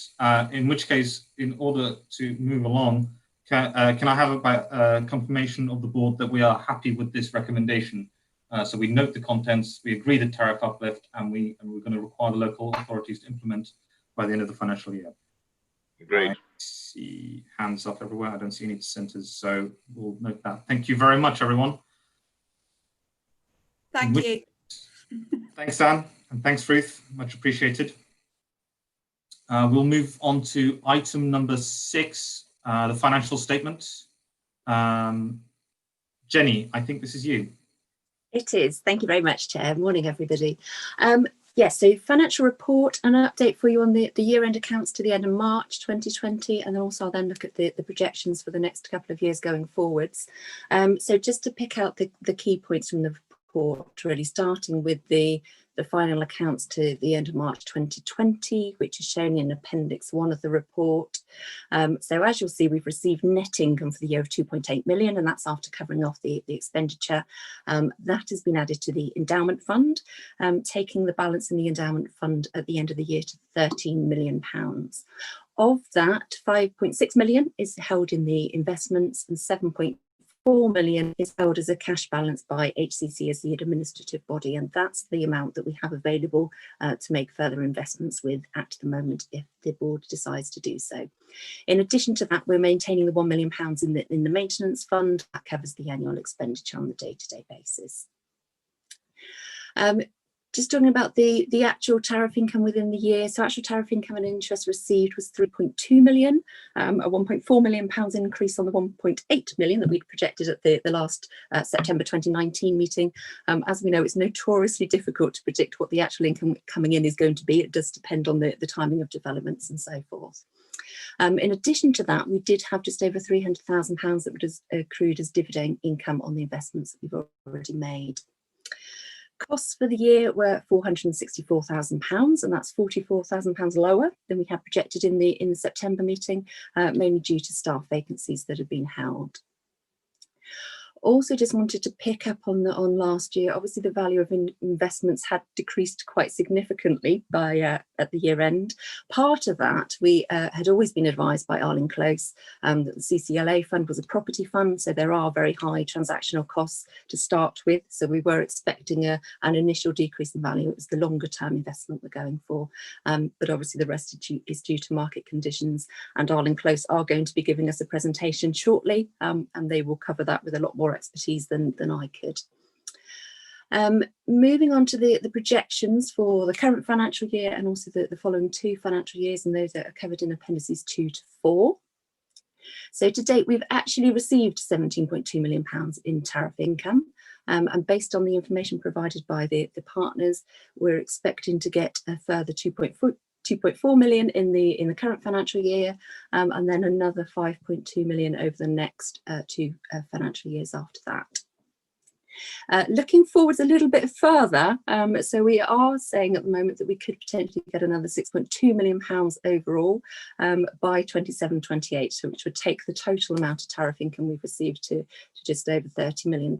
In which case, in order to move along, can I have a confirmation of the board that we are happy with this recommendation? So we note the contents, we agree the tariff uplift, and we're going to require the local authorities to implement by the end of the financial year. Great. See hands up everywhere. I don't see any dissenters, so we'll note that. Thank you very much, everyone. Thank you. Thanks, Dan, and thanks, Ruth. Much appreciated. We'll move on to item number 6, the financial statement. Jenny, I think this is you. It is. Thank you very much, Chair. Morning, everybody. Yes, so financial report, an update for you on the year-end accounts to the end of March 2020, and then also I'll then look at the projections for the next couple of years going forwards. So just to pick out the key points from the report, really starting with the final accounts to the end of March 2020, which is shown in Appendix 1 of the report. So as you'll see, we've received net income for the year of 2.8 million, and that's after covering off the expenditure. That has been added to the endowment fund, taking the balance in the endowment fund at the end of the year to £13 million. Of that, 5.6 million is held in the investments and 7.4 million is held as a cash balance by HCC as the administrative body, and that's the amount that we have available to make further investments with at the moment if the board decides to do so. In addition to that, we're maintaining the £1 million in the maintenance fund. That covers the annual expenditure on the day-to-day basis. Just talking about the actual tariff income within the year. So actual tariff income and interest received was 3.2 million, a 1.4 million pounds increase on the 1.8 million that we'd projected at the last September 2019 meeting. As we know, it's notoriously difficult to predict what the actual income coming in is going to be. It does depend on the timing of developments and so forth. In addition to that, we did have just over £300,000 that was accrued as dividend income on the investments that we've already made. Costs for the year were £464,000, and that's £44,000 lower than we had projected in the September meeting, mainly due to staff vacancies that have been held. Also just wanted to pick up on last year. Obviously the value of investments had decreased quite significantly by at the year end. Part of that we had always been advised by Arlene Close that the CCLA fund was a property fund, so there are very high transactional costs to start with, so we were expecting an initial decrease in value. It was the longer term investment we're going for, but obviously the rest is due to market conditions, and Arlene Close are going to be giving us a presentation shortly, and they will cover that with a lot more expertise than I could. Moving on to the projections for the current financial year and also the following 2 financial years, and those are covered in appendices 2 to 4. So to date, we've actually received £17.2 million in tariff income, and based on the information provided by the partners, we're expecting to get a further 2.4 million in the current financial year, and then another 5.2 million over the next 2 financial years after that. Looking forwards a little bit further, so we are saying at the moment that we could potentially get another £6.2 million overall by 27-28, so which would take the total amount of tariff income we've received to just over £30 million.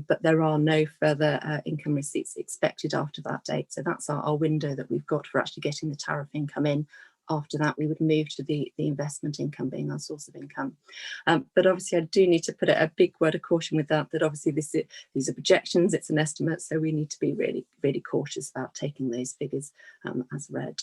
But there are no further income receipts expected after that date, so that's our window that we've got for actually getting the tariff income in. After that, we would move to the investment income being our source of income. But obviously, I do need to put a big word of caution with that obviously these are projections, it's an estimate, so we need to be really, really cautious about taking those figures as read.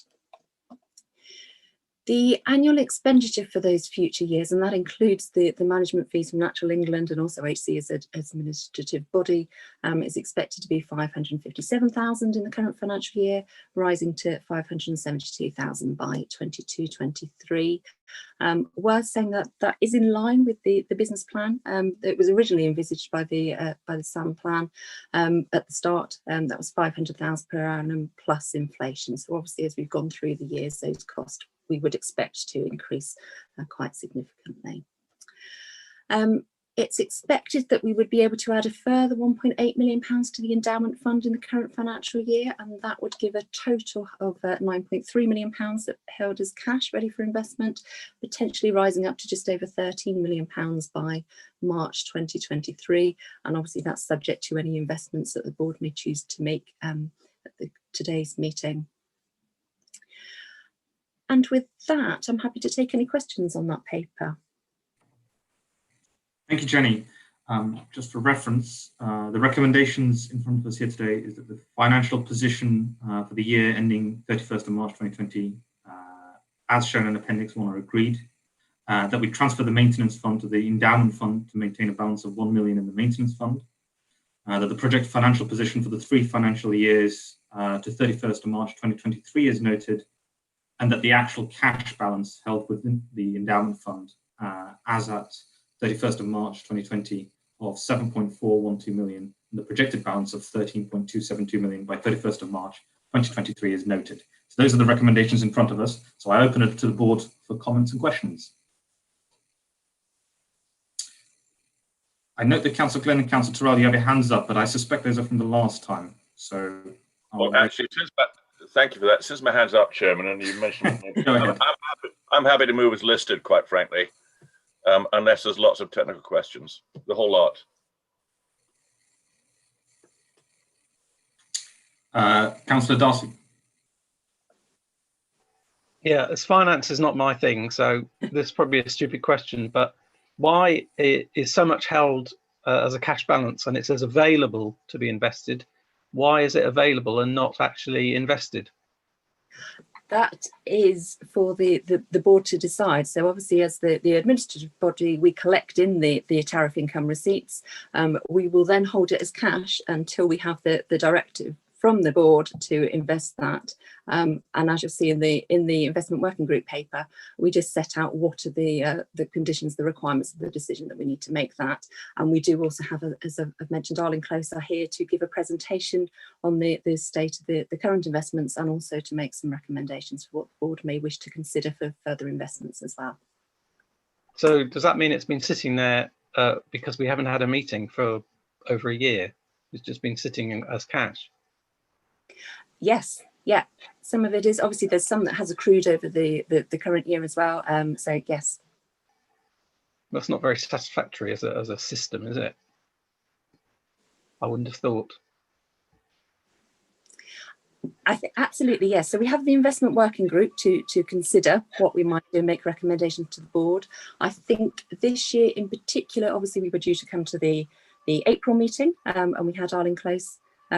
The annual expenditure for those future years, and that includes the management fees from Natural England and also HC as an administrative body, is expected to be 557,000 in the current financial year, rising to 572,000 by 22-23. Worth saying that is in line with the business plan. It was originally envisaged by the SAM plan at the start. That was 500,000 per annum plus inflation. So obviously, as we've gone through the years, those costs we would expect to increase quite significantly. It's expected that we would be able to add a further £1.8 million to the endowment fund in the current financial year, and that would give a total of £9.3 million that held as cash ready for investment, potentially rising up to just over £13 million by March 2023. And obviously that's subject to any investments that the board may choose to make at today's meeting. And with that, I'm happy to take any questions on that paper. Thank you, Jenny. Just for reference, the recommendations in front of us here today is that the financial position for the year ending 31st of March 2020 as shown in Appendix 1 are agreed, that we transfer the maintenance fund to the endowment fund to maintain a balance of 1 million in the maintenance fund, that the project financial position for the 3 financial years to 31st of March 2023 is noted, and that the actual cash balance held within the endowment fund as at 31st of March 2020 of 7.412 million, and the projected balance of 13.272 million by 31st of March 2023 is noted. So those are the recommendations in front of us. So I open it to the board for comments and questions. I note that Councillor Glenn and Councillor Terrell, you have your hands up, but I suspect those are from the last time. So, well, actually, thank you for that. Since my hand's up, Chairman, and you mentioned, Go ahead. I'm happy to move as listed, quite frankly, unless there's lots of technical questions. The whole lot. Councillor Darcy. Yeah, as finance is not my thing, so this is probably a stupid question, but why is so much held as a cash balance and it says available to be invested? Why is it available and not actually invested? That is for the board to decide. So obviously, as the administrative body, we collect in the tariff income receipts. We will then hold it as cash until we have the directive from the board to invest that. And as you'll see in the investment working group paper, we just set out what are the conditions, the requirements of the decision that we need to make that. And we do also have, as I've mentioned, Arlene Close are here to give a presentation on the state of the current investments, and also to make some recommendations for what the board may wish to consider for further investments as well. So does that mean it's been sitting there because we haven't had a meeting for over a year? It's just been sitting as cash? Yes, yeah. Some of it is, obviously there's some that has accrued over the current year as well. So yes. That's not very satisfactory as a system, is it? I wouldn't have thought. I think absolutely, yes. So we have the investment working group to consider what we might do and make recommendations to the board. I think this year in particular, obviously we were due to come to the April meeting, and we had Arlene Close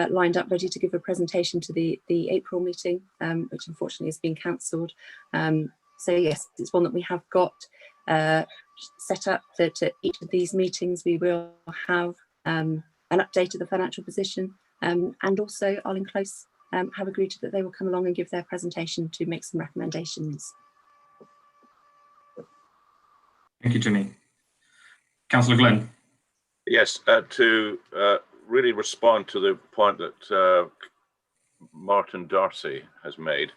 lined up ready to give a presentation to the April meeting, which unfortunately has been cancelled. So yes, it's one that we have got set up that at each of these meetings we will have an update of the financial position, and also Arlene Close have agreed that they will come along and give their presentation to make some recommendations. Thank you, Jenny. Councillor Glenn. Yes, to really respond to the point that Martin Darcy has made.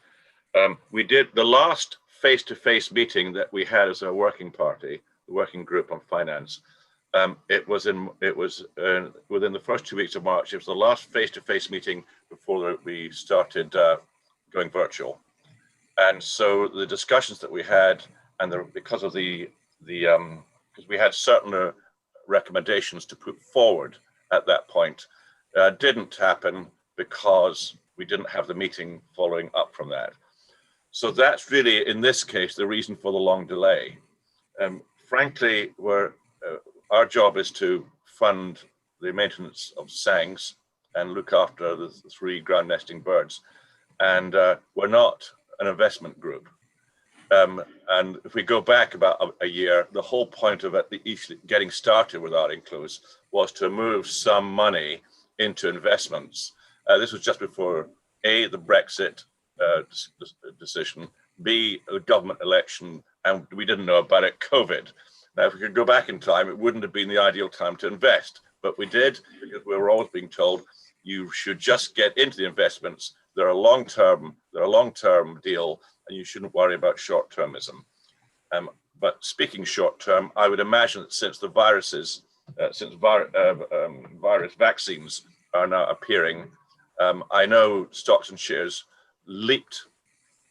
We did the last face-to-face meeting that we had as a working party, the working group on finance. It was within the first 2 weeks of March. It was the last face-to-face meeting before we started going virtual. And so the discussions that we had, and because we had certain recommendations to put forward at that point, didn't happen because we didn't have the meeting following up from that. So that's really, in this case, the reason for the long delay. Frankly, our job is to fund the maintenance of SANGs and look after the 3 ground nesting birds. And we're not an investment group. And if we go back about a year, the whole point of getting started with Arlene Close was to move some money into investments. This was just before A, the Brexit decision, B, the government election, and we didn't know about it, COVID. Now, if we could go back in time, it wouldn't have been the ideal time to invest, but we did, because we were always being told you should just get into the investments. They're a long-term deal, and you shouldn't worry about short-termism. But speaking short-term, I would imagine that since the viruses, virus vaccines are now appearing, I know stocks and shares leaped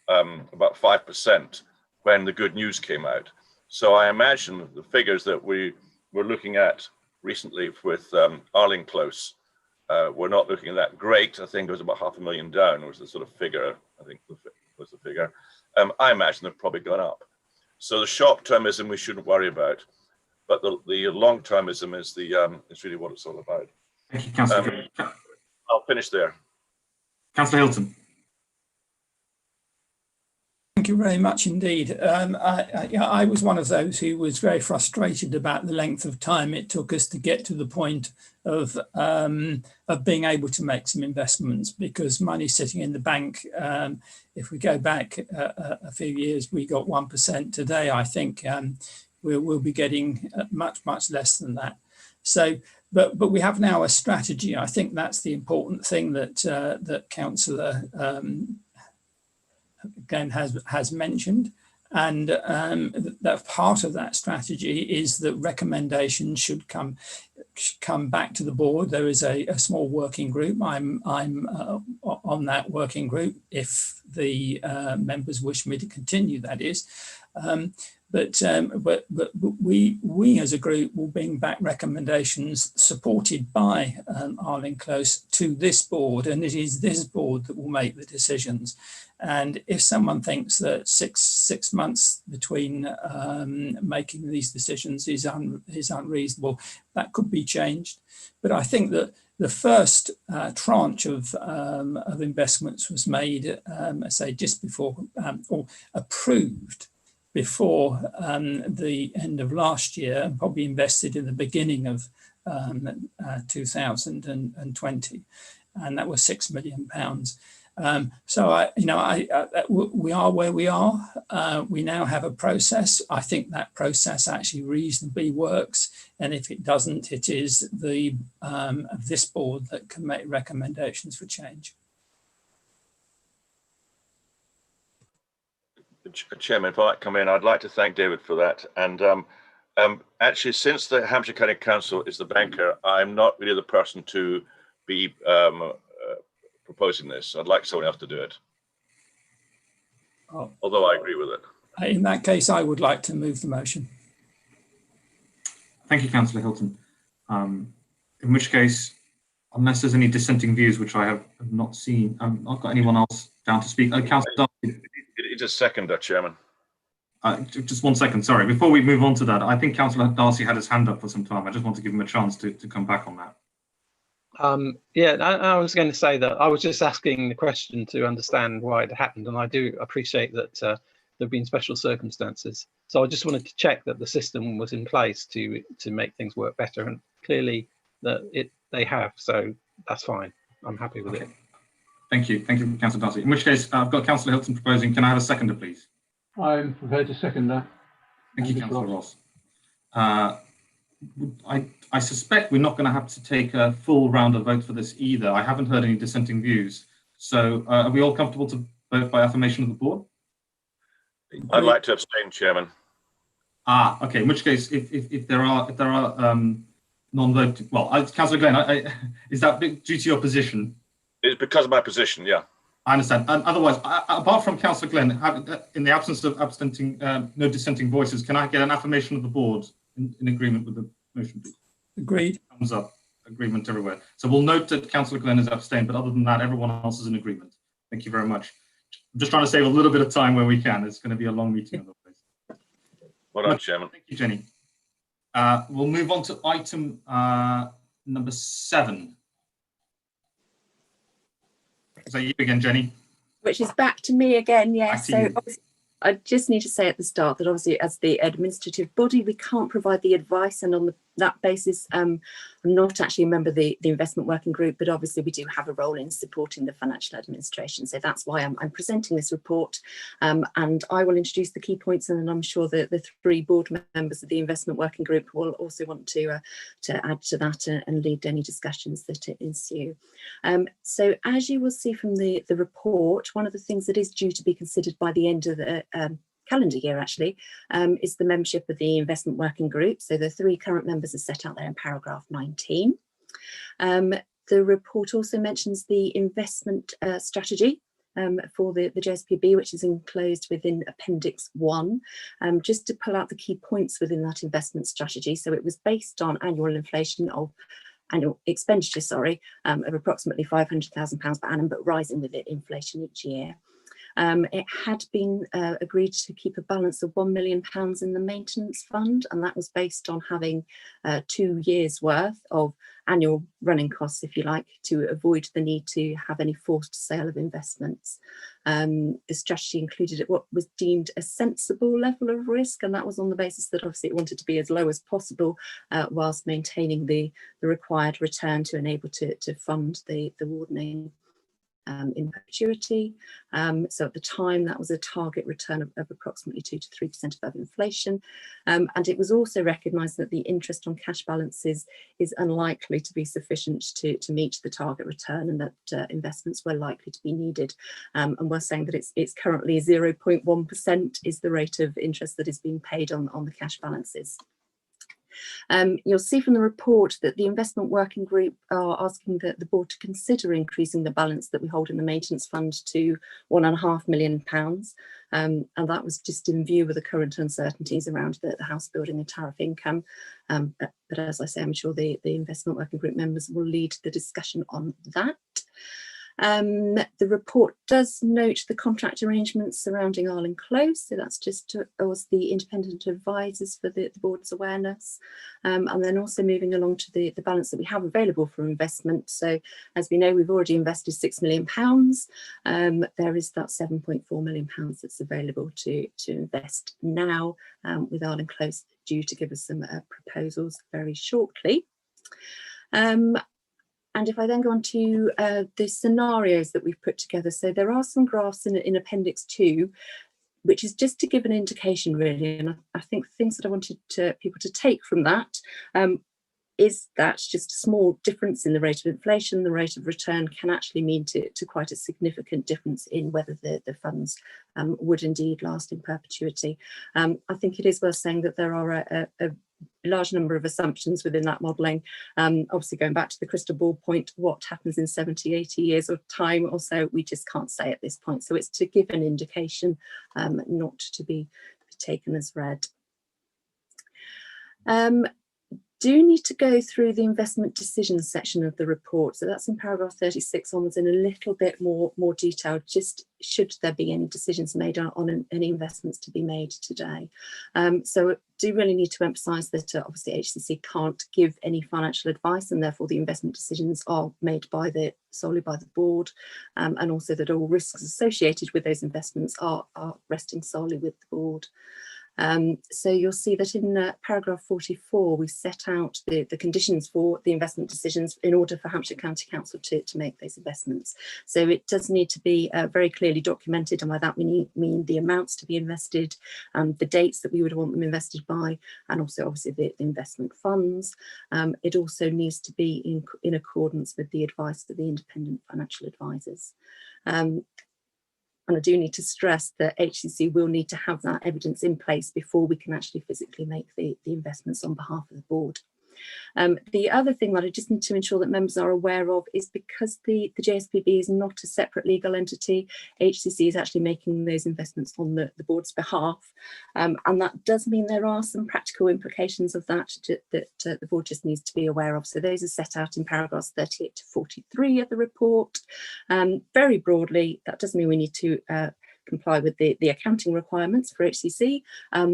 about 5% when the good news came out. So I imagine the figures that we were looking at recently with Arlene Close, we're not looking that great. I think it was about $500,000 down was the sort of figure, I think was the figure. I imagine they've probably gone up. So the short-termism we shouldn't worry about, but the long-termism is really what it's all about. Thank you, Councillor. I'll finish there. Councillor Hilton. Thank you very much indeed. I was one of those who was very frustrated about the length of time it took us to get to the point of being able to make some investments, because money sitting in the bank, if we go back a few years, we got 1%. Today, I think we'll be getting much less than that. So, but we have now a strategy. I think that's the important thing that that Councillor again has mentioned, and that part of that strategy is that recommendations should come back to the board. There is a small working group. I'm on that working group if the members wish me to continue, that is. But we as a group will bring back recommendations supported by Arlene Close to this board, and it is this board that will make the decisions. And if someone thinks that six months between making these decisions is unreasonable, that could be changed. But I think that the first tranche of investments was made, say, just before or approved before the end of last year, and probably invested in the beginning of 2020, and that was £6 million. So we are where we are. We now have a process. I think that process actually reasonably works, and if it doesn't, it is the this board that can make recommendations for change. Chairman, if I might come in, I'd like to thank David for that. And actually, since the Hampshire County Council is the banker, I'm not really the person to be proposing this. I'd like someone else to do it. Oh. Although I agree with it. In that case, I would like to move the motion. Thank you, Councillor Hilton. In which case, unless there's any dissenting views, which I have not seen, I've not got anyone else down to speak. Councillor Darcy. It's a seconder, Chairman. Just 1 second, sorry. Before we move on to that, I think Councillor Darcy had his hand up for some time. I just want to give him a chance to come back on that. Yeah, I was going to say that I was just asking the question to understand why it happened, and I do appreciate that there have been special circumstances. So I just wanted to check that the system was in place to make things work better, and clearly that they have. So that's fine. I'm happy with it. Thank you, Councillor Darcy. In which case, I've got Councillor Hilton proposing. Can I have a seconder, please? I'm prepared to second that. Thank you, Councillor Ross. I suspect we're not going to have to take a full round of votes for this either. I haven't heard any dissenting views. So are we all comfortable to vote by affirmation of the board? I'd like to abstain, Chairman. Okay. In which case, if there are non-voting, well, Councillor Glenn, is that due to your position? It's because of my position, yeah. I understand. And otherwise, apart from Councillor Glenn, in the absence of abstenting, no dissenting voices, can I get an affirmation of the board in agreement with the motion, please? Agreed. Thumbs up. Agreement everywhere. So we'll note that Councillor Glenn has abstained, but other than that, everyone else is in agreement. Thank you very much. I'm just trying to save a little bit of time where we can. It's going to be a long meeting otherwise. Well done, Chairman. Thank you, Jenny. We'll move on to item number 7. Is that you again, Jenny? Which is back to me again, yes. So I just need to say at the start that obviously as the administrative body, we can't provide the advice, and on that basis, I'm not actually a member of the investment working group, but obviously we do have a role in supporting the financial administration. So that's why I'm presenting this report, and I will introduce the key points, and then I'm sure that the 3 board members of the investment working group will also want to add to that and lead any discussions that ensue. So as you will see from the report, one of the things that is due to be considered by the end of the calendar year actually is the membership of the investment working group. So the 3 current members are set out there in paragraph 19. The report also mentions the investment strategy for the JSPB, which is enclosed within Appendix 1, just to pull out the key points within that investment strategy. So it was based on annual expenditure, of approximately £500,000 per annum, but rising with inflation each year. It had been agreed to keep a balance of £1 million in the maintenance fund, and that was based on having 2 years worth of annual running costs, if you like, to avoid the need to have any forced sale of investments. The strategy included what was deemed a sensible level of risk, and that was on the basis that obviously it wanted to be as low as possible whilst maintaining the required return to enable to fund the wardening in perpetuity. So at the time that was a target return of approximately 2 to 3% above inflation, and it was also recognised that the interest on cash balances is unlikely to be sufficient to meet the target return, and that investments were likely to be needed, and we're saying that it's currently 0.1% is the rate of interest that is being paid on the cash balances. You'll see from the report that the investment working group are asking the board to consider increasing the balance that we hold in the maintenance fund to £1.5 million. And that was just in view of the current uncertainties around the house building and tariff income. But as I say, I'm sure the investment working group members will lead the discussion on that. The report does note the contract arrangements surrounding Arlen Close, so that's just to us the independent advisors for the board's awareness, and then also moving along to the balance that we have available for investment. So as we know, we've already invested £6 million. There is that £7.4 million that's available to invest now, with Arlen Close due to give us some proposals very shortly. And if I then go on to the scenarios that we've put together, so there are some graphs in Appendix 2, which is just to give an indication really, and I think things that I wanted people to take from that is that just a small difference in the rate of inflation, the rate of return can actually mean to quite a significant difference in whether the funds would indeed last in perpetuity. I think it is worth saying that there are a large number of assumptions within that modelling. Obviously going back to the crystal ball point, what happens in 70, 80 years of time or so, we just can't say at this point. So it's to give an indication, not to be taken as read. Do need to go through the investment decisions section of the report. So that's in paragraph 36 onwards in a little bit more detail, just should there be any decisions made on any investments to be made today. So I do really need to emphasise that obviously HCC can't give any financial advice, and therefore the investment decisions are made solely by the board, and also that all risks associated with those investments are resting solely with the board. So you'll see that in paragraph 44, we set out the conditions for the investment decisions in order for Hampshire County Council to make those investments. So it does need to be very clearly documented, and by that we mean the amounts to be invested, the dates that we would want them invested by, and also obviously the investment funds. It also needs to be in accordance with the advice of the independent financial advisors. And I do need to stress that HCC will need to have that evidence in place before we can actually physically make the investments on behalf of the board. The other thing that I just need to ensure that members are aware of is because the JSPB is not a separate legal entity, HCC is actually making those investments on the board's behalf. And that does mean there are some practical implications of that the board just needs to be aware of. So those are set out in paragraphs 38 to 43 of the report. Very broadly, that does mean we need to comply with the accounting requirements for HCC,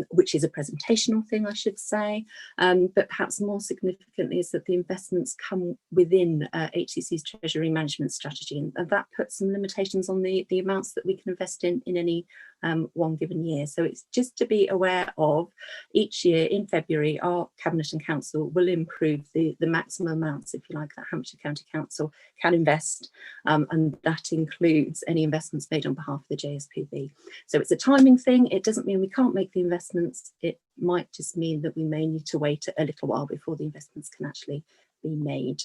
which is a presentational thing, I should say. But perhaps more significantly is that the investments come within HCC's treasury management strategy, and that puts some limitations on the amounts that we can invest in any one given year. So it's just to be aware of each year in February, our Cabinet and Council will improve the maximum amounts, if you like, that Hampshire County Council can invest, and that includes any investments made on behalf of the JSPB. So it's a timing thing. It doesn't mean we can't make the investments. It might just mean that we may need to wait a little while before the investments can actually be made.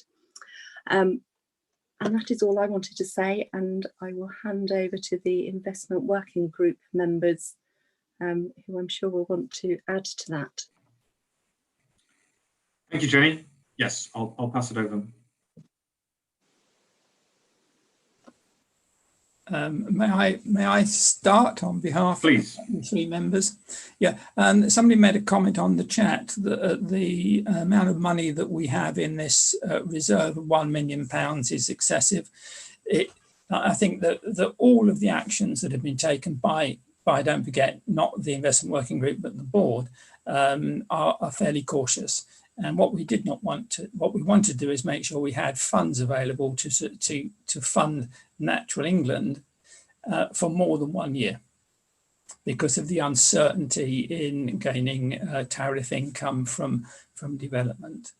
And that is all I wanted to say, and I will hand over to the investment working group members, who I'm sure will want to add to that. Thank you, Jenny. Yes, I'll pass it over. May I start on behalf Please. of the three members? Yeah, somebody made a comment on the chat that the amount of money that we have in this reserve of £1 million is excessive. I think that all of the actions that have been taken by don't forget, not the investment working group, but the board, are fairly cautious. And what we want to do is make sure we had funds available to fund Natural England for more than 1 year, because of the uncertainty in gaining tariff income from development.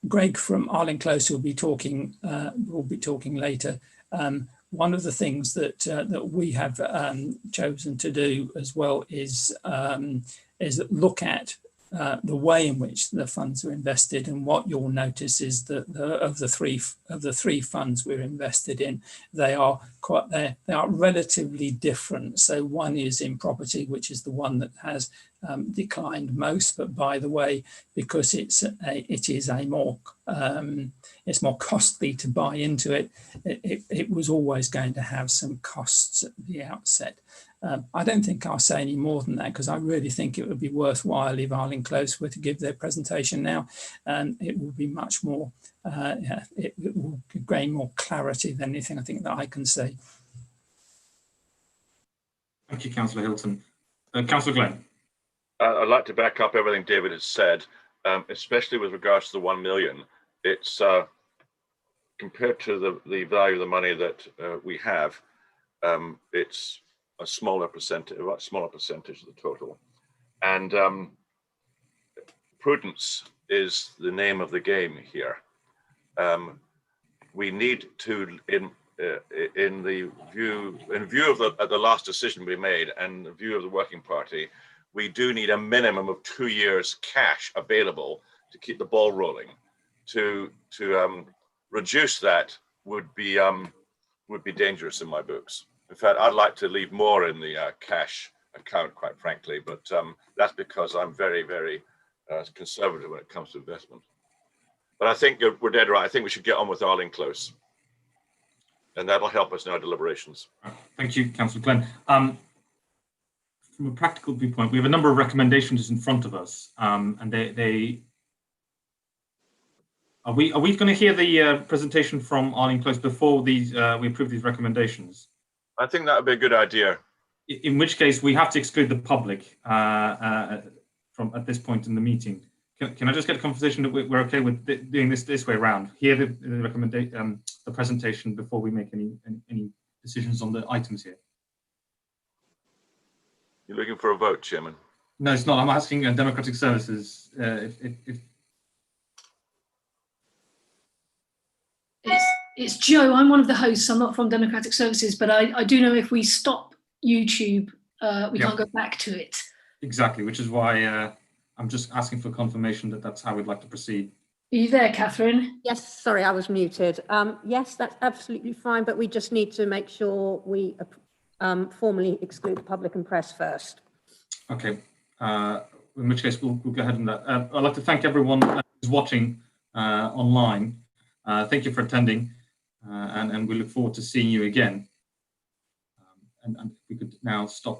Greg from Arling Close will be talking later. One of the things that we have chosen to do as well is look at the way in which the funds are invested, and what you'll notice is that of the three funds we're invested in, they are relatively different. So one is in property, which is the one that has declined most, but by the way, because it's more costly to buy into it, it was always going to have some costs at the outset. I don't think I'll say any more than that, because I really think it would be worthwhile if Arling Close were to give their presentation now, and it will be much more, it will gain more clarity than anything I think that I can say. Thank you, Councillor Hilton. Councillor Glenn. I'd like to back up everything David has said, especially with regards to the 1 million. It's compared to the value of the money that we have, it's a smaller percentage of the total. And prudence is the name of the game here. We need to, in view of the last decision we made and the view of the working party, we do need a minimum of 2 years cash available to keep the ball rolling. To reduce that would be dangerous in my books. In fact, I'd like to leave more in the cash account, quite frankly, but that's because I'm very, very conservative when it comes to investment. But I think we're dead right. I think we should get on with Arling Close, and that'll help us in our deliberations. Thank you, Councillor Glenn. From a practical viewpoint, we have a number of recommendations in front of us, and are we going to hear the presentation from Arling Close before these we approve these recommendations? I think that would be a good idea. In which case, we have to exclude the public from at this point in the meeting. Can I just get a conversation that we're okay with doing this way around? Hear the presentation before we make any decisions on the items here. You're looking for a vote, Chairman? No, it's not. I'm asking Democratic Services if It's Joe. I'm one of the hosts. I'm not from Democratic Services, but I do know if we stop YouTube, we can't go back to it. Exactly, which is why I'm just asking for confirmation that that's how we'd like to proceed. Are you there, Catherine? Yes, sorry, I was muted. Yes, that's absolutely fine, but we just need to make sure we formally exclude the public and press first. Okay, in which case we'll go ahead and that. I'd like to thank everyone who's watching online. Thank you for attending, and we look forward to seeing you again. And we could now stop